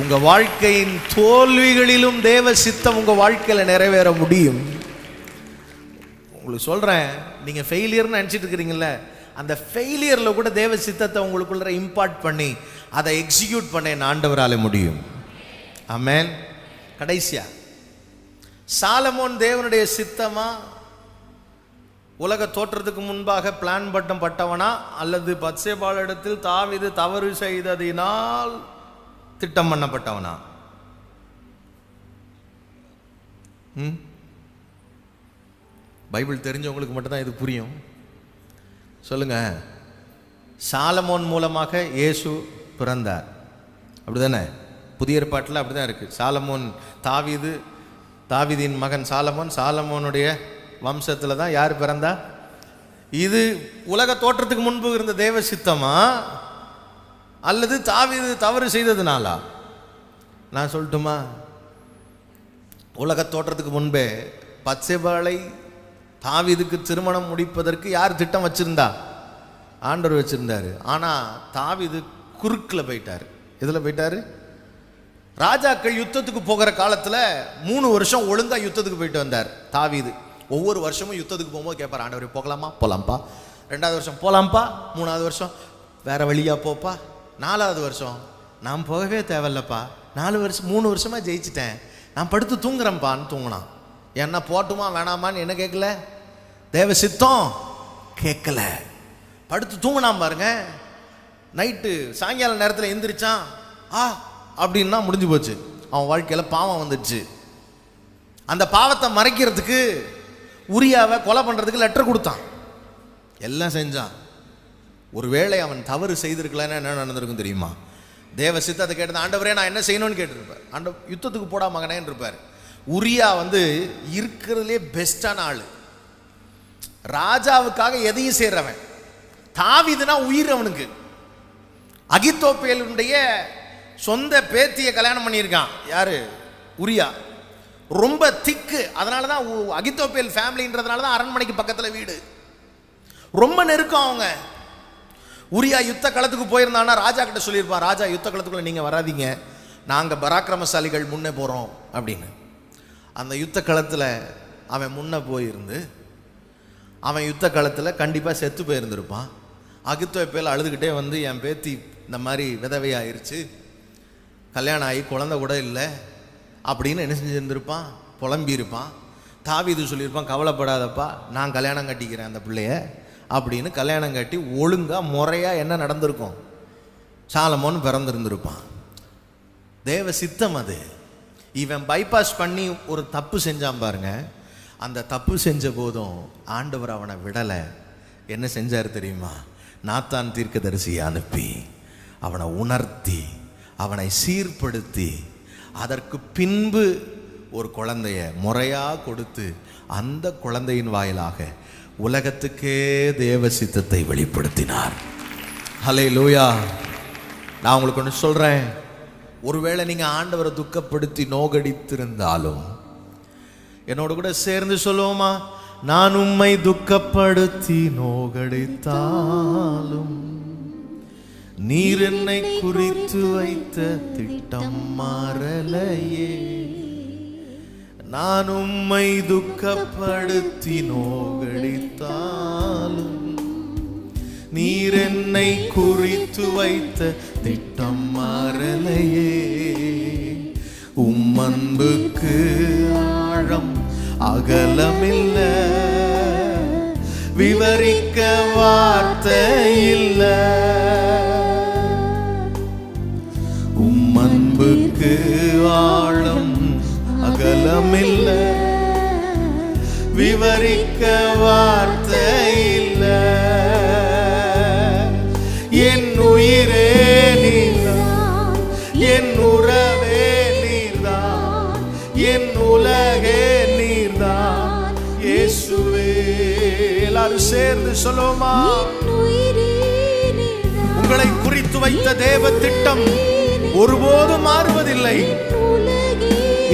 உங்க வாழ்க்கையின் தோல்விகளிலும் தேவ சித்தம் உங்க வாழ்க்கையில நிறைவேற முடியும். உங்களுக்கு சொல்றேன், நீங்க ஃபெயிலியர்னு நினைச்சிட்டு இருக்கிறீங்கல்ல, அந்த ஃபெயிலியர்ல கூட தேவ சித்தத்தை உங்களுக்குள்ள இம்பார்ட் பண்ணி அதை எக்ஸிக்யூட் பண்ண ஆண்டவரால முடியும். ஆமென். கடைசியா சாலமோன் தேவனுடைய சித்தமா உலக தோற்றத்துக்கு முன்பாக பிளான் பட்டவனா அல்லது பத்சேபாளிடத்தில் தாவீது தவறு செய்ததினால் திட்டம் பண்ணப்பட்டவனா? பைபிள் தெரிஞ்சவங்களுக்கு மட்டும்தான் இது புரியும். சொல்லுங்க. சாலமோன் மூலமாக இயேசு பிறந்தார், அப்படிதானே? புதிய ஏற்பாட்டில் அப்படிதான் இருக்கு. சாலமோன் தாவீதின் மகன் சாலமோன், சாலமோனுடைய வம்சத்தில் தான் யார் பிறந்தா? இது உலக தோற்றத்துக்கு முன்பு இருந்த தேவ சித்தமா அல்லது தாவீது தவறு செய்ததுனாலா? நான் சொல்லட்டுமா? உலக தோற்றத்துக்கு முன்பே பத்சேபாளை தாவீதுக்கு திருமணம் முடிப்பதற்கு யார் திட்டம் வச்சிருந்தா? ஆண்டவர் வச்சிருந்தாரு. ஆனா தாவீது குறுக்கில் போயிட்டாரு. எதுல போயிட்டாரு? ராஜாக்கள் யுத்தத்துக்கு போகிற காலத்துல 3 வருஷம் ஒழுங்கா யுத்தத்துக்கு போயிட்டு வந்தார் தாவீது. ஒவ்வொரு வருஷமும் யுத்தத்துக்கு போகும்போது கேட்பார், ஆண்டவர் போகலாமா? போலாம்ப்பா. 2வது வருஷம் போலாம்ப்பா. 3வது வருஷம் வேற வழியா போப்பா. 4வது வருஷம் நான் போகவே தேவையில்லப்பா, 3 வருஷமா ஜெயிச்சிட்டேன், நான் படுத்து தூங்குறேன்ப்பான்னு தூங்கினான். என்ன போட்டுமா வேணாமான்னு என்ன கேட்கல, தேவ சித்தம் கேட்கல, படுத்து தூங்கினான் பாருங்க. நைட்டு சாயங்கால நேரத்தில் எந்திரிச்சான், அப்படின்னா முடிஞ்சு போச்சு. அவன் வாழ்க்கையில் பாவம் வந்துடுச்சு. அந்த பாவத்தை மறைக்கிறதுக்கு உரியாவை கொலை பண்ணுறதுக்கு லெட்டர் கொடுத்தான், எல்லாம் செஞ்சான். ஒருவேளை அவன் தவறு செய்திருக்கலன்னா என்ன நடந்திருக்கும் தெரியுமா? தேவ சித்தத்தை கேட்டது, ஆண்டவரே நான் என்ன செய்யணும்னு கேட்டிருப்பார். யுத்தத்துக்கு போடா மகனேன்னு இருப்பார். உரியா இருக்கிறதுலே பெஸ்டான ஆளு, ராஜாவுக்காக எதையும் செய்யறவன். தாவீதுனா உயிர் அவனுக்கு. அகித்தோப்பேலுடைய சொந்த பேத்தியை கல்யாணம் பண்ணியிருக்கான். யாரு? உரியா. ரொம்ப திக்கு. அதனாலதான் அகித்தோப்பேல் ஃபேமிலின்றதுனாலதான் அரண்மனைக்கு பக்கத்தில் வீடு, ரொம்ப நெருக்கம். அவங்க உரியா யுத்த களத்துக்கு போயிருந்தான்னா ராஜா கிட்ட சொல்லியிருப்பான், ராஜா யுத்த களத்துக்குள்ள நீங்க வராதீங்க, நாங்க பராக்கிரமசாலிகள் முன்னே போறோம் அப்படின்னு. அந்த யுத்த களத்துல அவன் முன்ன போயிருந்து அவன் யுத்த களத்துல கண்டிப்பா செத்து போயிருந்திருப்பான். அகித்தோப்பேல் அழுதுகிட்டே என் பேத்தி இந்த மாதிரி விதவையாயிருச்சு, கல்யாணம் ஆகி குழந்தை கூட இல்லை அப்படின்னு என்ன செஞ்சிருந்திருப்பான், புலம்பியிருப்பான். தாவீது சொல்லியிருப்பான், கவலைப்படாதப்பா நான் கல்யாணம் கட்டிக்கிறேன் அந்த பிள்ளைய அப்படின்னு கல்யாணம் கட்டி ஒழுங்கா முறையா என்ன நடந்திருக்கும், சாலமோன் பிறந்திருந்திருப்பான். தேவ சித்தம் அது. இவன் பைபாஸ் பண்ணி ஒரு தப்பு செஞ்சான் பாருங்க. அந்த தப்பு செஞ்ச போதும் ஆண்டவர் அவனை விடலை. என்ன செஞ்சார் தெரியுமா? நாத்தான் தீர்க்கதரிசியை அனுப்பி அவனை உணர்த்தி அவனை சீர்படுத்தி அதற்கு பின்பு ஒரு குழந்தைய முறையா கொடுத்து அந்த குழந்தையின் வாயிலாக உலகத்துக்கே தேவ சித்தத்தை வெளிப்படுத்தினார். ஹல்லேலூயா. நான் உங்களுக்கு ஒன்று சொல்றேன், ஒருவேளை நீங்க ஆண்டவரை துக்கப்படுத்தி நோகடித்திருந்தாலும் என்னோட கூட சேர்ந்து சொல்லுவோமா, நான் உம்மை துக்கப்படுத்தி நோகடித்தாலும் நீர் என்னை குறித்து வைத்த திட்டம் மாறலையே, நான் உம்மை துக்கப்படுத்தி நோகடித்தாலும் நீர் என்னை குறித்து வைத்த திட்டம் மாறலையே. அன்புக்கு ஆழம் அகலமில்ல, விவரிக்க வார்த்தை இல்ல. அன்புக்கு ஆழம் அகலமில்ல, விவரிக்க வார்த்தை இல்ல. என் உயிரே நீர்தான், என் உறவே நீர்தான், என் உலகே நீர்தான் இயேசுவே. எல்லாரும் சேர்ந்து சொல்லுவோமா? உங்களை குறித்து வைத்த தேவ திட்டம் ஒருபோதும் மாறுவதில்லை.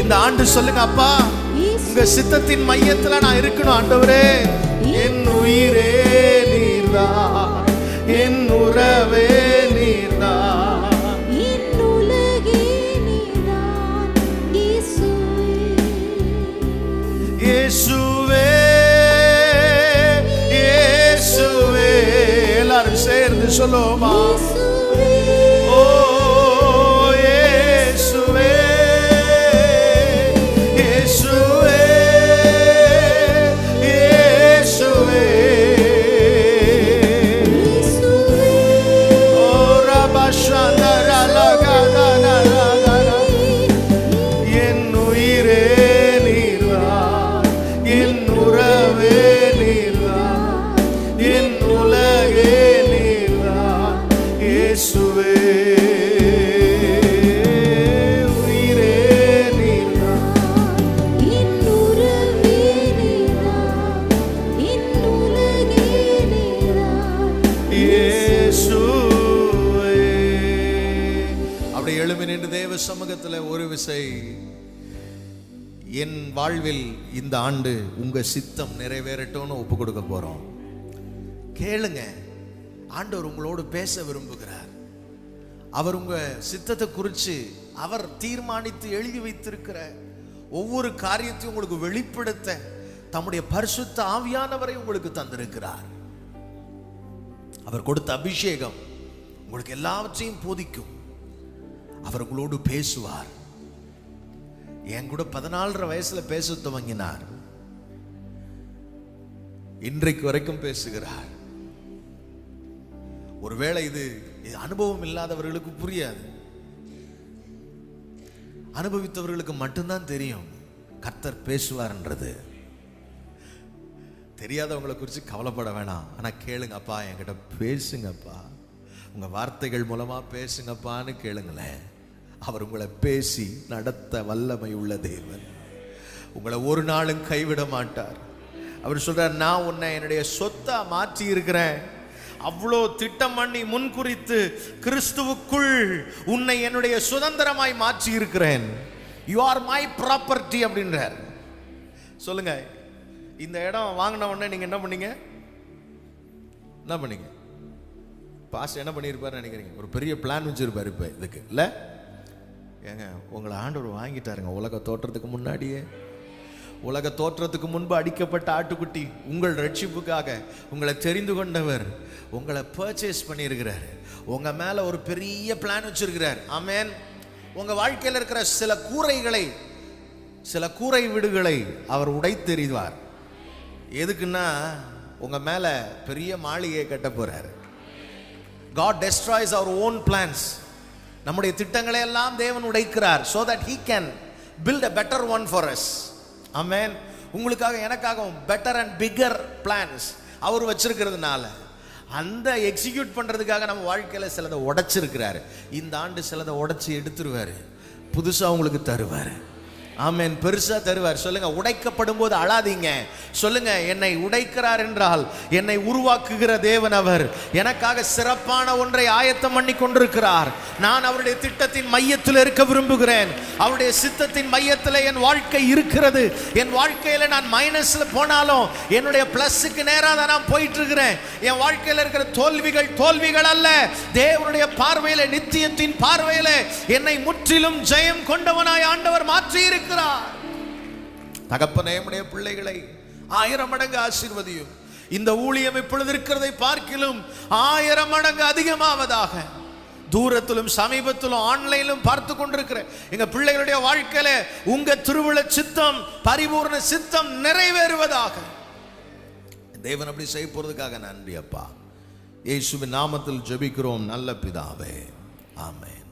இந்த ஆண்டு சொல்லுங்க, அப்பா உங்க சித்தத்தின் மையத்துல நான் இருக்கணும் ஆண்டவரே. என் உயிரே நீர்தான், என் உறவே நீர்தான், என் உலகே நீர்தான் இயேசுவே. இயேசுவே, எல்லாரும் சேர்ந்து சொல்லுவோமா? ஓ இயேசுவே, இயேசுவே, இயேசுவே. ஓ ரபஷானரா லகதனரா. என் உயிரே நீர்தான், என் உறவே நீர்தான், என் உலகே நீர்தான் இயேசுவே. உயிரே நீர்தான், என் உறவே நீர்தான், என் உலகே நீர்தான் இயேசுவே. அப்படியே எழும்பி நின்று தேவ சமூகத்தில் ஒரு விசை, என் வாழ்வில் இந்த ஆண்டு உங்க சித்தம் நிறைவேறட்டும்னு ஒப்பு கொடுக்க போறோம். கேளுங்க, ஆண்டவர் உங்களோடு பேச விரும்புகிறார். அவர் உங்க சித்தத்தை குறித்து அவர் தீர்மானித்து எழுதி வைத்திருக்கிற ஒவ்வொரு காரியத்தையும் உங்களுக்கு வெளிப்படுத்த தம்முடைய பரிசுத்த ஆவியானவரை உங்களுக்கு தந்திருக்கிறார். அவர் கொடுத்த அபிஷேகம் உங்களுக்கு எல்லாவற்றையும் போதிக்கும். அவர் உங்களோடு பேசுவார். என் கூட 14 வயசுல பேச துவங்கினார், இன்றைக்கு வரைக்கும் பேசுகிறார். ஒருவேளை இது அனுபவம் இல்லாதவர்களுக்கு புரியாது, அனுபவித்தவர்களுக்கு மட்டும்தான் தெரியும் கர்த்தர் பேசுவார்ன்றது. தெரியாதவங்களை குறித்து கவலைப்பட வேணாம். ஆனா கேளுங்க, அப்பா என்கிட்ட பேசுங்கப்பா, உங்க வார்த்தைகள் மூலமா பேசுங்கப்பான்னு கேளுங்களேன். அவர் உங்களை பேசி நடத்த வல்லமை உள்ள தேவன். உங்களை ஒரு நாளும் கைவிட மாட்டார். அவர் சொல்றார், நான் உன்னை என்னுடைய சொத்தா மாற்றி இருக்கிறேன். அவ்வளோ திட்டம் பண்ணி முன்குறித்து கிறிஸ்துவுக்குள் உன்னை என்னுடைய சுதந்திரமாய் மாற்றி இருக்கிறேன். யூ ஆர் மை ப்ராப்பர்ட்டி அப்படின்றார். சொல்லுங்க, இந்த இடம் வாங்கின உடனே நீங்க என்ன பண்ணீங்க? என்ன பண்ணீங்க? பாஸ்டர் என்ன பண்ணியிருப்பாரு நினைக்கிறீங்க? ஒரு பெரிய பிளான் வச்சிருப்பாரு இப்ப இதுக்கு இல்ல? ஏங்க, உங்களை ஆண்டவர் வாங்கிட்டாருங்க. உலக தோற்றத்துக்கு முன்னாடியே, உலக தோற்றத்துக்கு முன்பு அடிக்கப்பட்ட ஆட்டுக்குட்டி உங்கள் ரட்சிப்புக்காக உங்களை தெரிந்து கொண்டவர் உங்களை பர்ச்சேஸ் பண்ணியிருக்கிறார். உங்க மேல ஒரு பெரிய பிளான் வச்சிருக்கிறார். ஆமென். உங்க வாழ்க்கையில் இருக்கிற சில கூரைகளை, சில கூரை வீடுகளை அவர் உடைத்தெறிவார். எதுக்குன்னா உங்க மேல பெரிய மாளிகையை கட்ட போறார். God destroys our own plans. நம்முடைய திட்டங்களை எல்லாம் தேவன் உடைக்கிறார், so that he can build a better one for us. Amen. உங்களுக்காக எனக்காகவும் better and bigger plans அவர் வச்சிருக்கிறதுனால அந்த எக்ஸிக்யூட் பண்றதுக்காக நம்ம வாழ்க்கையில சிலதை உடைச்சிருக்கிறாரு. இந்த ஆண்டு சிலதை உடைச்சு எடுத்துருவாரு, புதுசா உங்களுக்கு தருவாரு. ஆமென். பெருசா தருவார். சொல்லுங்க, உடைக்கப்படும் போது அழாதீங்க. சொல்லுங்க, என்னை உடைக்கிறார் என்றால் என்னை உருவாக்குகிற தேவன் அவர். எனக்காக சிறப்பான ஒன்றை ஆயத்தம் பண்ணி கொண்டிருக்கிறார். நான் அவருடைய திட்டத்தின் மையத்தில் இருக்க விரும்புகிறேன். அவருடைய சித்தத்தின் மையத்தில் என் வாழ்க்கை இருக்கிறது. என் வாழ்க்கையில நான் மைனஸ்ல போனாலும் என்னுடைய பிளஸுக்கு நேராக தான் நான் போயிட்டு இருக்கிறேன். என் வாழ்க்கையில் இருக்கிற தோல்விகள் தோல்விகள் அல்ல. தேவனுடைய பார்வையில, நித்தியத்தின் பார்வையில என்னை முற்றிலும் ஜெயம் கொண்டவனாய் ஆண்டவர் மாற்றி இருக்கிறார். தகப்பனே, உம்முடைய பிள்ளைகளை 1000 மடங்கு ஆசீர்வதியும். இந்த ஊழியம் இப்பொழுது இருக்கிறதை பார்க்கிலும் 1000 மடங்கு அதிகமாவதாக. தூரத்திலும் சமீபத்திலும் ஆன்லைனிலும் பார்த்து கொண்டிருக்கிற எங்க பிள்ளைகளுடைய வாழ்க்கையில உங்க திருவுள சித்தம், பரிபூர்ண சித்தம் நிறைவேறுவதாக. தேவன் அப்படி செய்ய போறதுக்காக நன்றி அப்பா. இயேசுவின் நாமத்தில் ஜெபிக்கிறோம் நல்ல பிதாவே, ஆமென்.